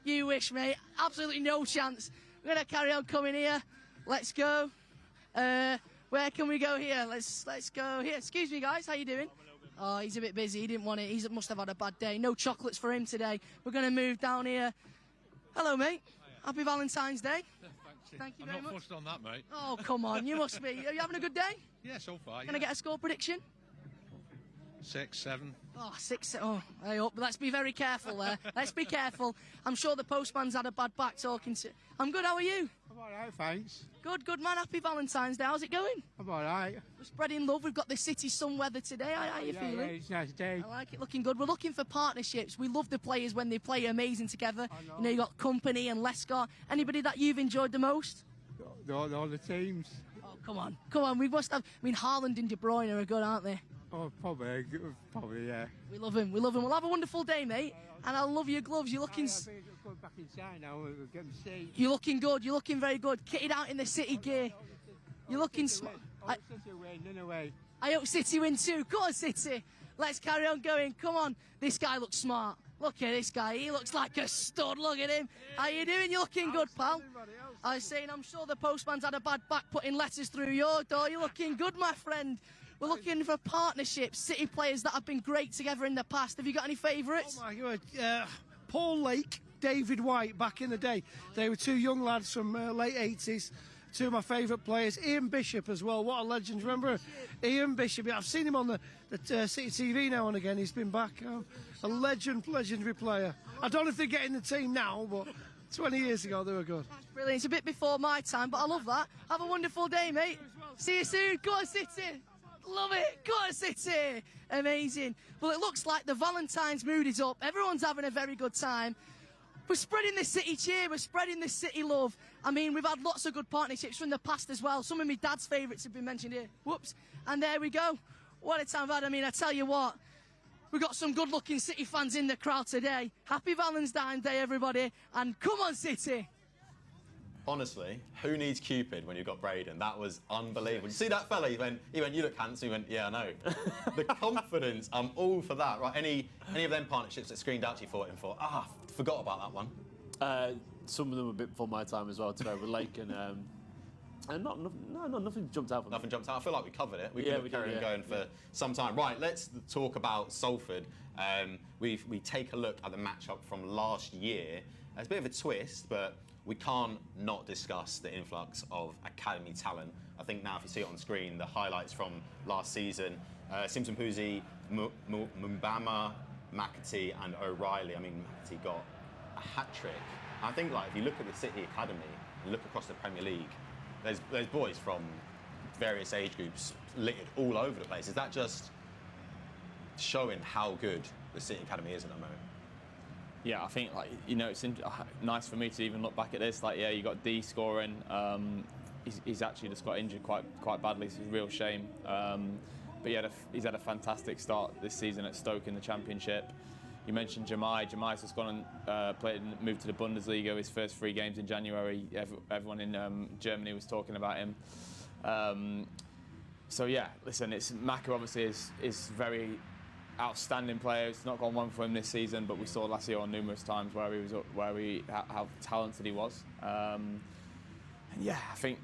You wish, mate. Absolutely no chance. We're going to carry on coming here. Let's go. Where can we go here? Let's go here. Excuse me, guys. How you doing? Oh, he's a bit busy. He didn't want it. He must have had a bad day. No chocolates for him today. We're going to move down here. Hello, mate. Happy Valentine's Day. Thank you very much. I'm not fussed on that, mate. Oh, come on. You must be. Are you having a good day? Yeah, so far. Can I get a score prediction? 6, 7. Oh, 6. Oh, hey up. Let's be very careful there. Let's be careful. I'm sure the postman's had a bad back talking to... I'm good. How are you? I'm all right, thanks. Good, man. Happy Valentine's Day. How's it going? I'm all right. We're spreading love. We've got the city sun weather today. How are you feeling? Yeah, it's a nice day. I like it. Looking good. We're looking for partnerships. We love the players when they play amazing together. You know, you got Company and Lescott. Anybody that you've enjoyed the most? All the teams. Oh, come on. We must have... I mean, Haaland and De Bruyne are good, aren't they? Oh, probably, yeah. We love him. We'll have a wonderful day, mate. And I love your gloves. You're looking... Going back inside now, we'll get them saved. You're looking good. You're looking very good. Kitted out in the City gear. You're looking smart. I hope City win too. Come on, City. Let's carry on going. Come on. This guy looks smart. Look at this guy. He looks like a stud. Look at him. How you doing? You're looking good, pal. I was saying, I'm sure the postman's had a bad back putting letters through your door. You're looking good, my friend. We're looking for partnerships, City players that have been great together in the past. Have you got any favourites? Oh my God, Paul Lake, David White, back in the day. They were two young lads from late 80s. Two of my favourite players. Ian Bishop as well. What a legend. Remember Ian Bishop? I've seen him on the City TV now and again. He's been back. A legendary player. I don't know if they're getting the team now, but 20 years ago they were good. That's brilliant. It's a bit before my time, but I love that. Have a wonderful day, mate. See you soon. Go on, City. Love it. Go on, City. Amazing. Well, it looks like the Valentine's mood is up. Everyone's having a very good time. We're spreading this City cheer, we're spreading this City love. I mean, we've had lots of good partnerships from the past as well. Some of my dad's favourites have been mentioned here. Whoops. And there we go. What a time I've had. I mean, I tell you what, we've got some good-looking City fans in the crowd today. Happy Valentine's Day, everybody. And come on, City. Honestly, who needs Cupid when you've got Braden? That was unbelievable. You see that fella? He went, you look handsome. He went, yeah, I know. The confidence, I'm all for that. Right? Any of them partnerships that screamed out to you for it and thought, forgot about that one? Some of them were a bit before my time as well, to with Lake and nothing jumped out for me. Nothing jumped out. I feel like we covered it. We could carry on going for some time. Right, let's talk about Salford. We take a look at the matchup from last year. It's a bit of a twist, but we can't not discuss the influx of academy talent. I think now, if you see it on screen, the highlights from last season, Simpson Puzzi, Mumbama, McAtee and O'Reilly. I mean, McAtee got a hat-trick. I think, if you look at the City Academy and look across the Premier League, there's boys from various age groups littered all over the place. Is that just showing how good the City Academy is at the moment? Yeah, I think it's nice for me to even look back at this. You got D scoring. He's actually just got injured quite badly. It's a real shame. But he's had a fantastic start this season at Stoke in the Championship. You mentioned Jamai. Jamai's just gone and moved to the Bundesliga. His first 3 games in January. Everyone in Germany was talking about him. So yeah, listen, Maka obviously is very outstanding player. It's not gone one for him this season, but we saw last year on numerous times how talented he was. And yeah, I think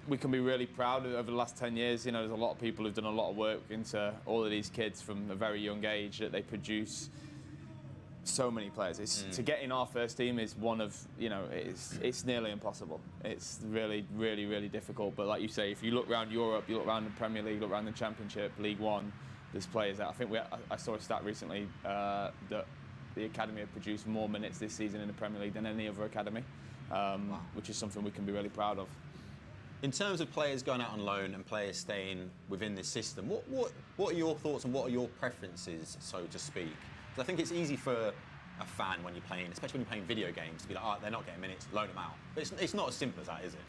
we can be really proud over the last 10 years. There's a lot of people who've done a lot of work into all of these kids from a very young age, that they produce so many players. To get in our first team is one of, it's nearly impossible. It's really, really, really difficult. But like you say, if you look around Europe, you look around the Premier League, look around the Championship, League One, there's players that I saw a stat recently that the academy have produced more minutes this season in the Premier League than any other academy, which is something we can be really proud of. In terms of players going out on loan and players staying within this system, what are your thoughts and what are your preferences, so to speak? Because I think it's easy for a fan when you're playing, especially when you're playing video games, to be like, they're not getting minutes, loan them out. But it's not as simple as that, is it?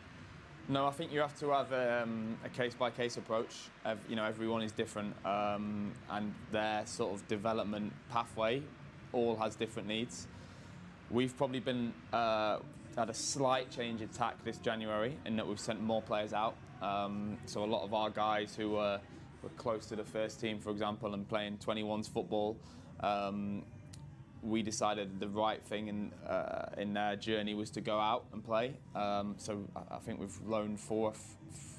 No, I think you have to have a case-by-case approach. Everyone is different, and their sort of development pathway all has different needs. We've probably been had a slight change in tack this January in that we've sent more players out. So a lot of our guys who were close to the first team, for example, and playing 21s football, we decided the right thing in their journey was to go out and play. So I think we've loaned four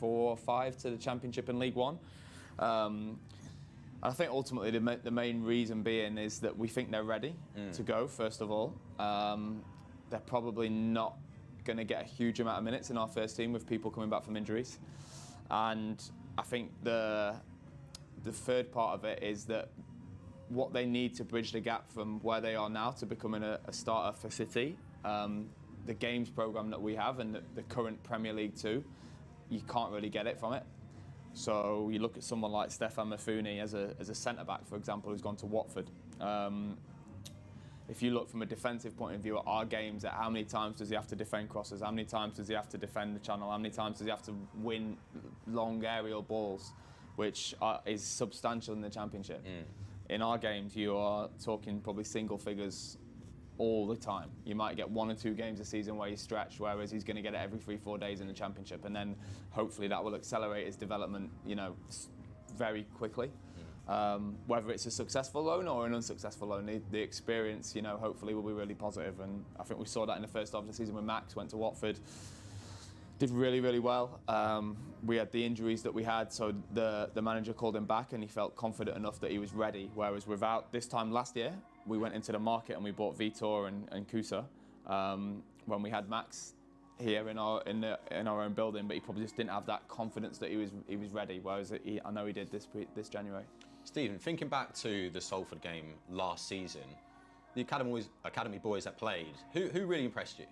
or five to the Championship and League One. I think ultimately the main reason being is that we think they're ready to go, first of all. They're probably not going to get a huge amount of minutes in our first team with people coming back from injuries. And I think the third part of it is that what they need to bridge the gap from where they are now to becoming a starter for City, the games programme that we have and the current Premier League 2, you can't really get it from it. So you look at someone like Stefan Mafuni as a centre-back, for example, who's gone to Watford. If you look from a defensive point of view at our games, at how many times does he have to defend crosses, how many times does he have to defend the channel, how many times does he have to win long aerial balls, which is substantial in the Championship. In our games, you are talking probably single figures all the time. You might get 1 or 2 games a season where you stretch, whereas he's going to get it every 3-4 days in the Championship, and then hopefully that will accelerate his development, very quickly. Whether it's a successful loan or an unsuccessful loan, the experience, hopefully will be really positive. And I think we saw that in the first half of the season when Max went to Watford. Did really, really well. We had the injuries that we had, so the manager called him back and he felt confident enough that he was ready. Whereas without this time last year, we went into the market and we bought Vitor and Kusa when we had Max here in our own building, but he probably just didn't have that confidence that he was ready. Whereas I know he did this January. Stephen, thinking back to the Salford game last season, the academy boys that played, who really impressed you?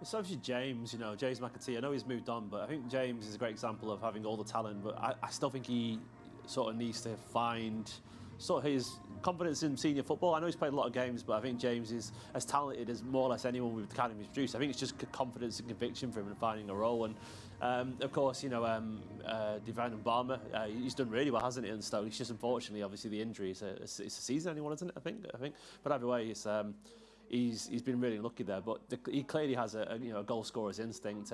It's obviously James, James McAtee. I know he's moved on, but I think James is a great example of having all the talent, but I still think he sort of needs to find sort of his confidence in senior football. I know he's played a lot of games, but I think James is as talented as more or less anyone with the academy's produced. I think it's just confidence and conviction for him in finding a role. And of course, you know, Divine Mbama, he's done really well, hasn't he? And Stoke, it's just unfortunately, obviously, the injury. It's a season-ending one, isn't it? I think. But either way, it's he's been really lucky there. But he clearly has a goal scorer's instinct.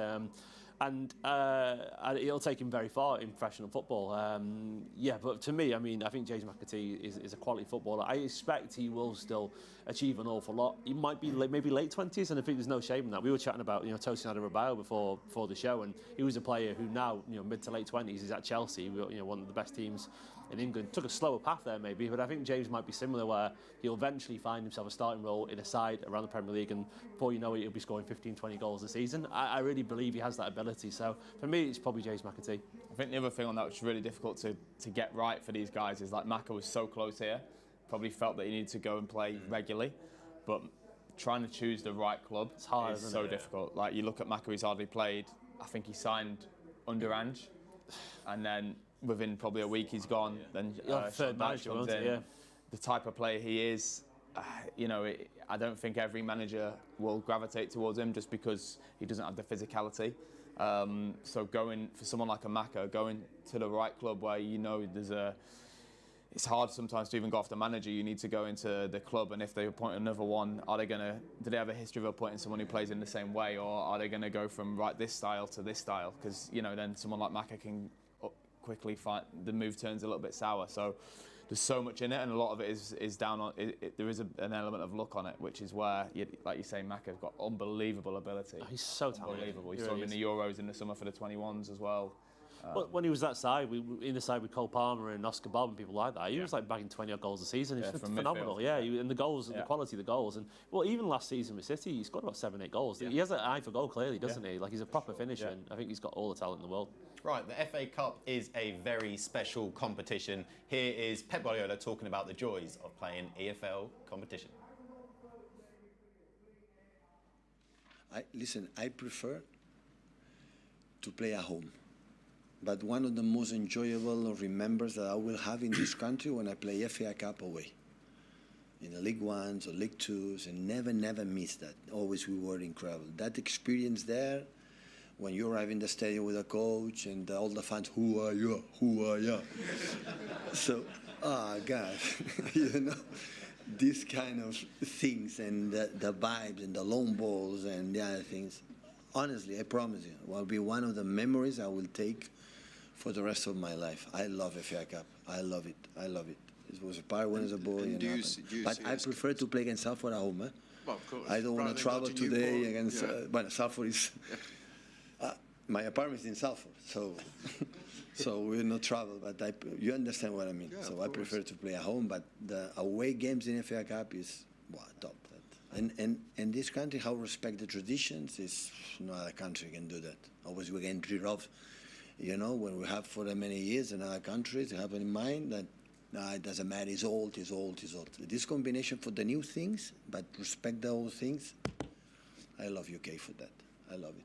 And it'll take him very far in professional football. Yeah, but to me, I mean, I think James McAtee is a quality footballer. I expect he will still achieve an awful lot. He might be maybe late 20s, and I think there's no shame in that. We were chatting about Tosin Adarabioyo before the show, and he was a player who now mid to late 20s is at Chelsea, one of the best teams in England. Took a slower path there maybe, but I think James might be similar, where he'll eventually find himself a starting role in a side around the Premier League, and before you know it, he'll be scoring 15-20 goals a season. I really believe he has that ability. So for me, it's probably James McAtee. I think the other thing on that which is really difficult to get right for these guys is like Maka was so close here, probably felt that he needed to go and play regularly, but trying to choose the right club is so difficult. Like you look at Maka, he's hardly played. I think he signed under Ange, and then within probably a week he's gone. Then third manager comes in. Yeah. The type of player he is, I don't think every manager will gravitate towards him just because he doesn't have the physicality. So going for someone like a Maka, going to the right club where it's hard sometimes to even go off the manager. You need to go into the club, and if they appoint another one, do they have a history of appointing someone who plays in the same way, or are they going to go from this style to this style? Because then someone like Maka can quickly find the move turns a little bit sour. So there's so much in it, and a lot of it is down on it. There is an element of luck on it, which is where, like you say, Maka's got unbelievable ability. He's so talented. Unbelievable. You saw him in the Euros in the summer for the 21s as well. Well, when he was that side, in the side with Cole Palmer and Oscar Bob and people like that, he was like bagging 20-odd goals a season. It's phenomenal. Midfield. Yeah, and the goals, the quality of the goals. And well, even last season with City, he scored about 7-8 goals. He has an eye for goal, clearly, doesn't he? Like, he's a proper finisher, and I think he's got all the talent in the world. Right, the FA Cup is a very special competition. Here is Pep Guardiola talking about the joys of playing EFL competition. I prefer to play at home. But one of the most enjoyable remembers that I will have in this country when I play FA Cup away. In the League Ones or League Twos, and never miss that. Always we were incredible. That experience there, when you arrive in the stadium with a coach and all the fans, who are you? So, God, these kind of things, and the vibes and the long balls and the other things. Honestly, I promise you, will be one of the memories I will take for the rest of my life. I love FA Cup. I love it. It was a part when I was a boy. But I prefer to play against Salford at home. Well, of course. I don't want to travel today against. But Salford is. My apartment is in Salford, so we will not travel. But you understand what I mean. Yeah, so I prefer to play at home. But the away games in FA Cup is top. And this country, how respect the traditions, is no other country can do that. Always we get rid of, when we have for many years in other countries, they have in mind that it doesn't matter, it's old. This combination for the new things, but respect the old things, I love UK for that. I love it.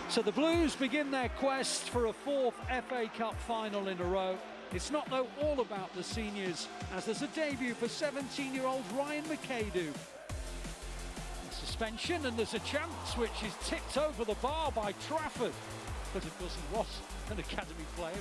So the Blues begin their quest for a fourth FA Cup final in a row. It's not, though, all about the seniors, as there's a debut for 17-year-old Ryan McInerney. Suspension, and there's a chance which is tipped over the bar by Trafford, but of course he was an academy player.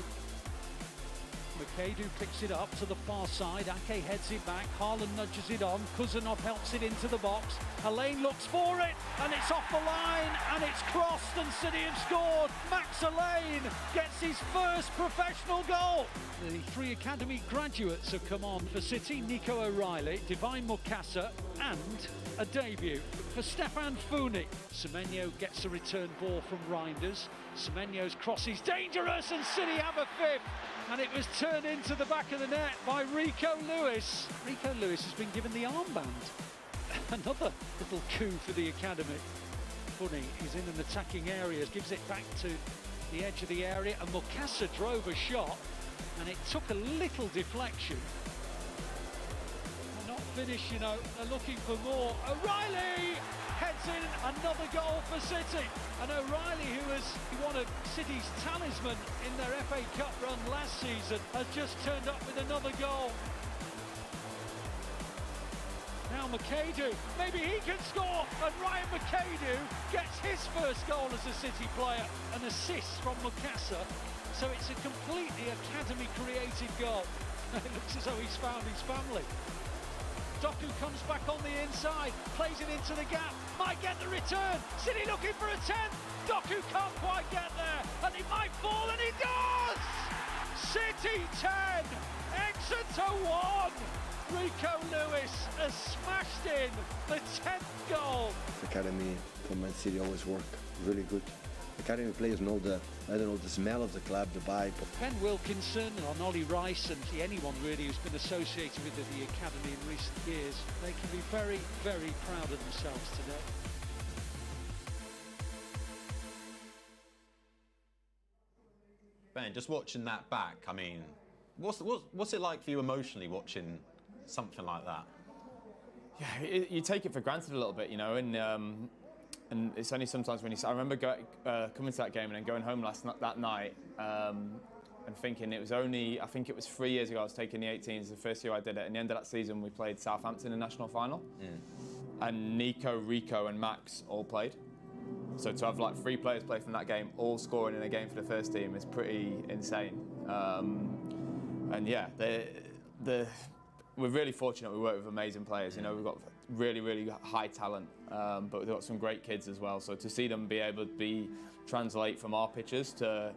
McInerney picks it up to the far side. Ake heads it back. Haaland nudges it on. Kuzanov helps it into the box. Alain looks for it, and it's off the line, and it's crossed, and City have scored. Max Alain gets his first professional goal. The three academy graduates have come on for City: Nico O'Reilly, Divine Mukasa, and a debut for Stefan Funi. Semenyo gets a return ball from Reinders. Semenyo's cross is dangerous, and City have a fifth. And it was turned into the back of the net by Rico Lewis. Rico Lewis has been given the armband. Another little coup for the academy. Funny, he's in an attacking area, gives it back to the edge of the area, and Mukasa drove a shot, and it took a little deflection. Not finish, you know. They're looking for more. O'Reilly heads in, another goal for City. And O'Reilly, who won a City's talisman in their FA Cup run last season, has just turned up with another goal. Now McAdoo, maybe he can score, and Ryan McAdoo gets his first goal as a City player, an assist from Mukasa. So it's a completely academy-created goal. It looks as though he's found his family. Doku comes back on the inside, plays it into the gap, might get the return. City looking for a 10. Doku can't quite get there, and he might fall, and he does! City 10, Exeter 1. Rico Lewis has smashed in the 10th goal. The academy for Man City always work really good. Academy players know the smell of the club, the vibe. Ben Wilkinson and Ollie Rice and anyone really who's been associated with the academy in recent years, they can be very, very proud of themselves today. Ben, just watching that back, I mean, what's it like for you emotionally watching something like that? Yeah, you take it for granted a little bit, you know, and it's only sometimes when I remember coming to that game and then going home that night and thinking it was only, I think it was 3 years ago I was taking the 18s, the first year I did it, and the end of that season we played Southampton in the national final, and Nico, Rico and Max all played. So to have like 3 players play from that game, all scoring in a game for the first team is pretty insane. And yeah, we're really fortunate we work with amazing players. You know, we've got really, really high talent, but we've got some great kids as well. So to see them be able to translate from our pitches to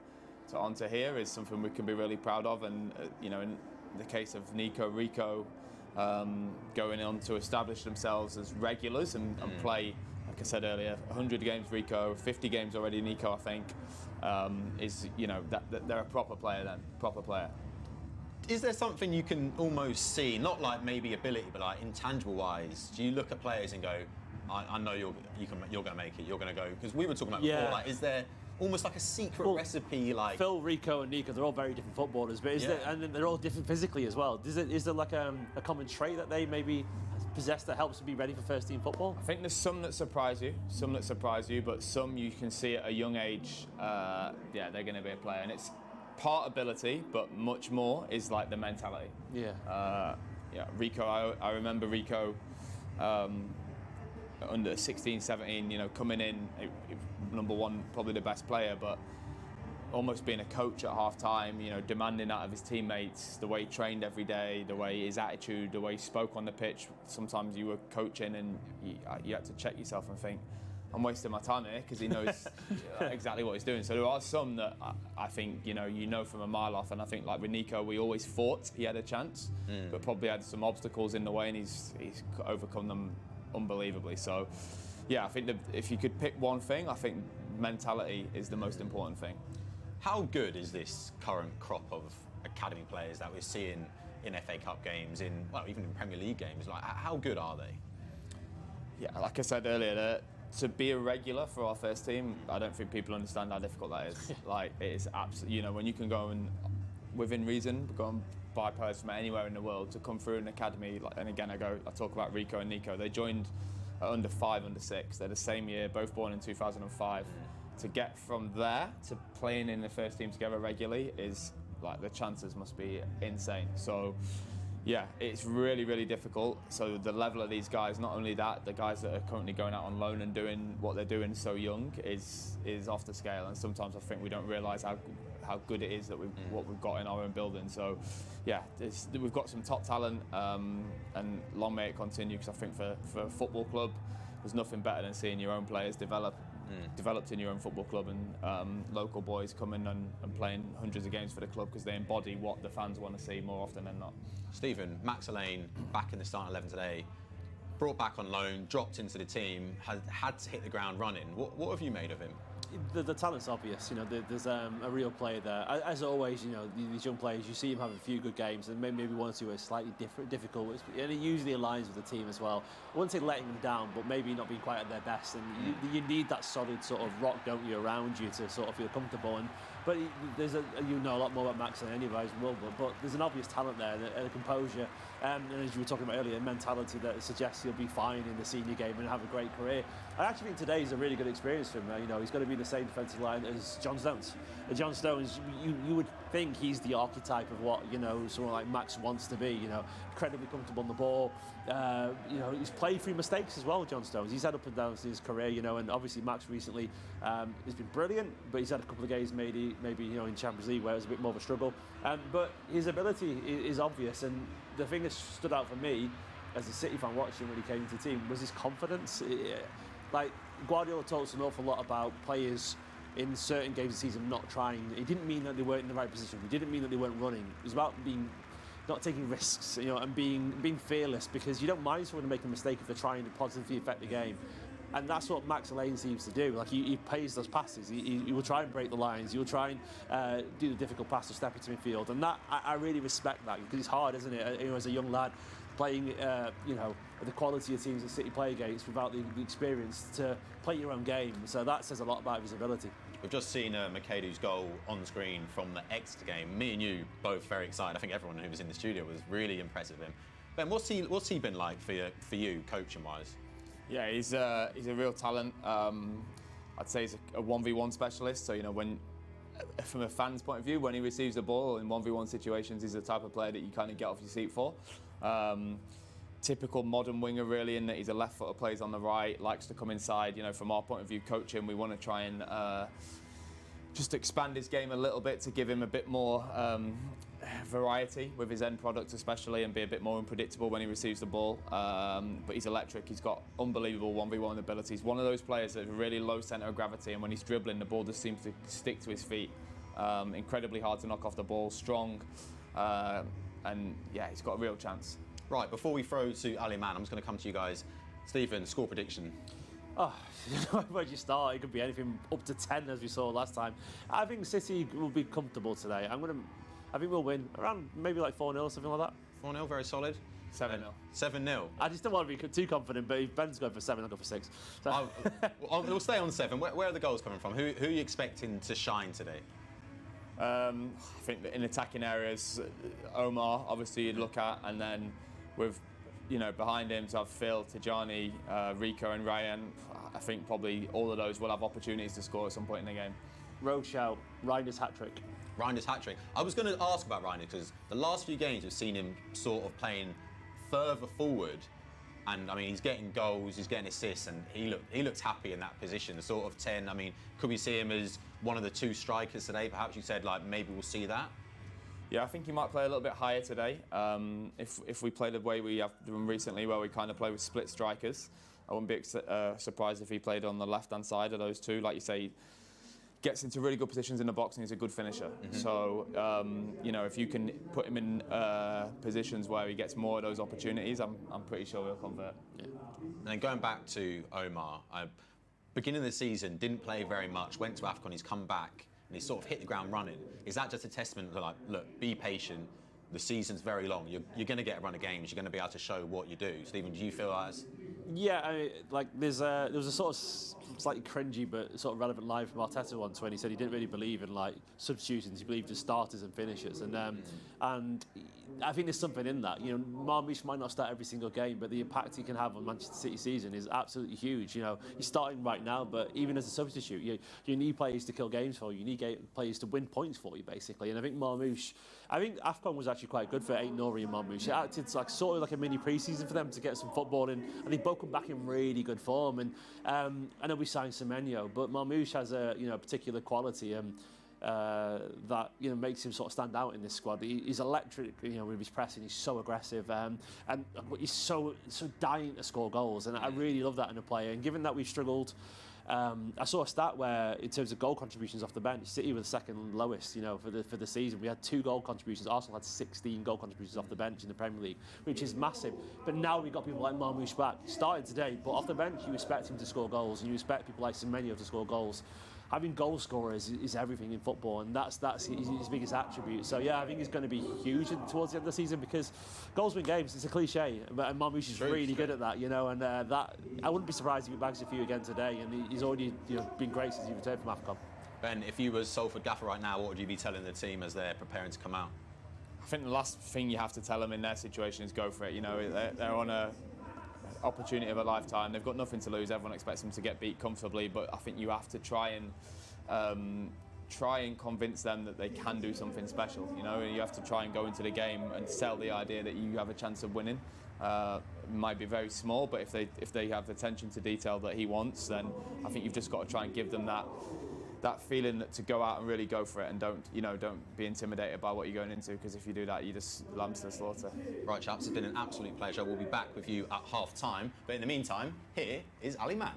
onto here is something we can be really proud of. And you know, in the case of Nico, Rico, going on to establish themselves as regulars and play, like I said earlier, 100 games Rico, 50 games already Nico, I think, is, you know, that they're a proper player then, proper player. Is there something you can almost see, not like maybe ability, but like intangible-wise? Do you look at players and go, I know you're going to make it, you're going to go? Because we were talking about before, like, is there almost like a secret recipe? Like Phil, Rico, and Nico, they're all very different footballers, but and they're all different physically as well. Is there like a common trait that they maybe possess that helps them be ready for first-team football? I think there's some that surprise you, but some you can see at a young age, yeah, they're going to be a player, and it's part ability, but much more is like the mentality. Yeah. Rico, I remember Rico under 16, 17, you know, coming in, number one, probably the best player, but almost being a coach at half time, you know, demanding out of his teammates, the way he trained every day, the way his attitude, the way he spoke on the pitch. Sometimes you were coaching and you had to check yourself and think, I'm wasting my time here, because he knows exactly what he's doing. So there are some that I think, you know from a mile off, and I think like with Nico, we always thought he had a chance, but probably had some obstacles in the way, and he's overcome them unbelievably. So yeah, I think that if you could pick one thing, I think mentality is the most important thing. How good is this current crop of academy players that we're seeing in FA Cup games, even in Premier League games? Like, how good are they? Yeah, like I said earlier, to be a regular for our first team, I don't think people understand how difficult that is. Like, it is absolutely, you know, when you can go and, within reason, go and buy players from anywhere in the world to come through an academy, like, and again, I talk about Rico and Nico, they joined at under 5, under 6, they're the same year, both born in 2005. To get from there to playing in the first team together regularly is, like, the chances must be insane. So yeah, it's really, really difficult. So the level of these guys, not only that, the guys that are currently going out on loan and doing what they're doing so young is off the scale. And sometimes I think we don't realise how good it is that what we've got in our own building. So yeah, we've got some top talent, and long may it continue, because I think for a football club, there's nothing better than seeing your own players developed in your own football club, and local boys coming and playing hundreds of games for the club, because they embody what the fans want to see more often than not. Stephen, Max Alleyne, back in the starting 11 today, brought back on loan, dropped into the team, had to hit the ground running. What have you made of him? The talent's obvious, you know. There's a real player there. As always, you know, these young players, you see him have a few good games, and maybe one or two are slightly difficult, and he usually aligns with the team as well. I wouldn't say letting them down, but maybe not being quite at their best. And you need that solid sort of rock, don't you, around you to sort of feel comfortable. And But there's you know a lot more about Max than anybody will, but there's an obvious talent there, and a composure, and as you were talking about earlier, a mentality that suggests he'll be fine in the senior game and have a great career. I actually think today is a really good experience for him. You know, he's going to be in the same defensive line as John Stones. And John Stones, you would think he's the archetype of what, you know, someone like Max wants to be. You know, incredibly comfortable on the ball. You know, he's played through mistakes as well, John Stones. He's had up and downs in his career, you know, and obviously Max recently has been brilliant, but he's had a couple of games maybe you know in Champions League where it was a bit more of a struggle. But his ability is obvious, and the thing that stood out for me as a City fan watching when he came into the team was his confidence. Like Guardiola told us an awful lot about players in certain games of the season not trying. It didn't mean that they weren't in the right position. It didn't mean that they weren't running. It was about not taking risks, you know, and being fearless, because you don't mind someone to make a mistake if they're trying to positively affect the game. And that's what Max Lane seems to do. Like he pays those passes. He will try and break the lines. He will try and do the difficult pass to step into midfield. And that I really respect that, because it's hard, isn't it? You know, as a young lad playing, you know, the quality of teams that City play against without the experience to play your own game. So that says a lot about his ability. We've just seen McInerney's goal on screen from the Exeter game. Me and you both very excited. I think everyone who was in the studio was really impressed with him. Ben, what's he been like for you, coaching-wise? Yeah, he's a real talent. I'd say he's a 1v1 specialist. So, you know, from a fan's point of view, when he receives the ball in 1v1 situations, he's the type of player that you kind of get off your seat for. Typical modern winger, really, in that he's a left-footer, plays on the right, likes to come inside. You know, from our point of view, coaching, we want to try and just expand his game a little bit to give him a bit more variety with his end product, especially, and be a bit more unpredictable when he receives the ball. But he's electric. He's got unbelievable 1v1 abilities. One of those players that's really low centre of gravity, and when he's dribbling, the ball just seems to stick to his feet. Incredibly hard to knock off the ball, strong, and yeah, he's got a real chance. Right, before we throw to Ali Man, I'm just going to come to you guys. Stephen, score prediction. Oh, where'd you start? It could be anything up to 10, as we saw last time. I think City will be comfortable today. I think we'll win around maybe like 4-0, something like that. 4-0, very solid. 7-0. 7-0. I just don't want to be too confident, but if Ben's going for 7, I'll go for 6. So. We'll stay on 7. Where are the goals coming from? Who are you expecting to shine today? I think that in attacking areas, Omar, obviously, you'd look at, and then with, you know, behind him to have Phil, Tijani, Rico and Ryan. I think probably all of those will have opportunities to score at some point in the game. Road shout, Reiner's hat-trick. Reiner's hat-trick. I was going to ask about Reiner, because the last few games we've seen him sort of playing further forward, and I mean he's getting goals, he's getting assists, and he looks happy in that position, sort of 10. I mean, could we see him as one of the 2 strikers today? Perhaps you said like maybe we'll see that. Yeah, I think he might play a little bit higher today. If we play the way we have done recently, where we kind of play with split strikers, I wouldn't be surprised if he played on the left-hand side of those two. Like you say, gets into really good positions in the box and he's a good finisher. So, you know, if you can put him in positions where he gets more of those opportunities, I'm pretty sure he'll convert. Yeah. And then going back to Omar, beginning of the season, didn't play very much, went to AFCON, he's come back, and he's sort of hit the ground running. Is that just a testament to, like, look, be patient, the season's very long, you're going to get a run of games, you're going to be able to show what you do? Stephen, do you feel that? Yeah, I mean, like there was a sort of slightly cringy but sort of relevant line from Arteta once when he said he didn't really believe in like substitutions, he believed in starters and finishers, and I think there's something in that. You know, Marmoush might not start every single game, but the impact he can have on Manchester City season is absolutely huge. You know, he's starting right now, but even as a substitute, you need players to kill games for you. You need players to win points for you, basically. And I think Marmoush, I think AFCON was actually quite good for Aït-Nouri and Marmoush. It acted like sort of like a mini pre-season for them to get some football in, and they both come back in really good form. And I know we signed Semenyo, but Marmoush has a particular quality that makes him sort of stand out in this squad. He's electric, with his pressing. He's so aggressive, and he's so dying to score goals. And I really love that in a player. And given that we've struggled. I saw a stat where, in terms of goal contributions off the bench, City were the second lowest, for the season. We had 2 goal contributions. Arsenal had 16 goal contributions off the bench in the Premier League, which is massive. But now we've got people like Marmoush back, starting today, but off the bench you expect him to score goals, and you expect people like Semenyo to score goals. Having goal scorers is everything in football, and that's his biggest attribute. So yeah, I think he's going to be huge towards the end of the season, because goals win games. It's a cliche, but Marmoush is really good at that, and that I wouldn't be surprised if he bags a few again today. And he's already been great since he returned from AFCON. Ben, if you was Salford gaffer right now, what would you be telling the team as they're preparing to come out? I think the last thing you have to tell them in their situation is go for it. You know, they're on a opportunity of a lifetime. They've got nothing to lose. Everyone expects them to get beat comfortably, but I think you have to try and convince them that they can do something special. You know, you have to try and go into the game and sell the idea that you have a chance of winning. It might be very small, but if they have the attention to detail that he wants, then I think you've just got to try and give them that feeling to go out and really go for it, and don't be intimidated by what you're going into, because if you do that, you just lamb to the slaughter. Right, chaps, it's been an absolute pleasure. We'll be back with you at half-time, but in the meantime, here is Ali Mann.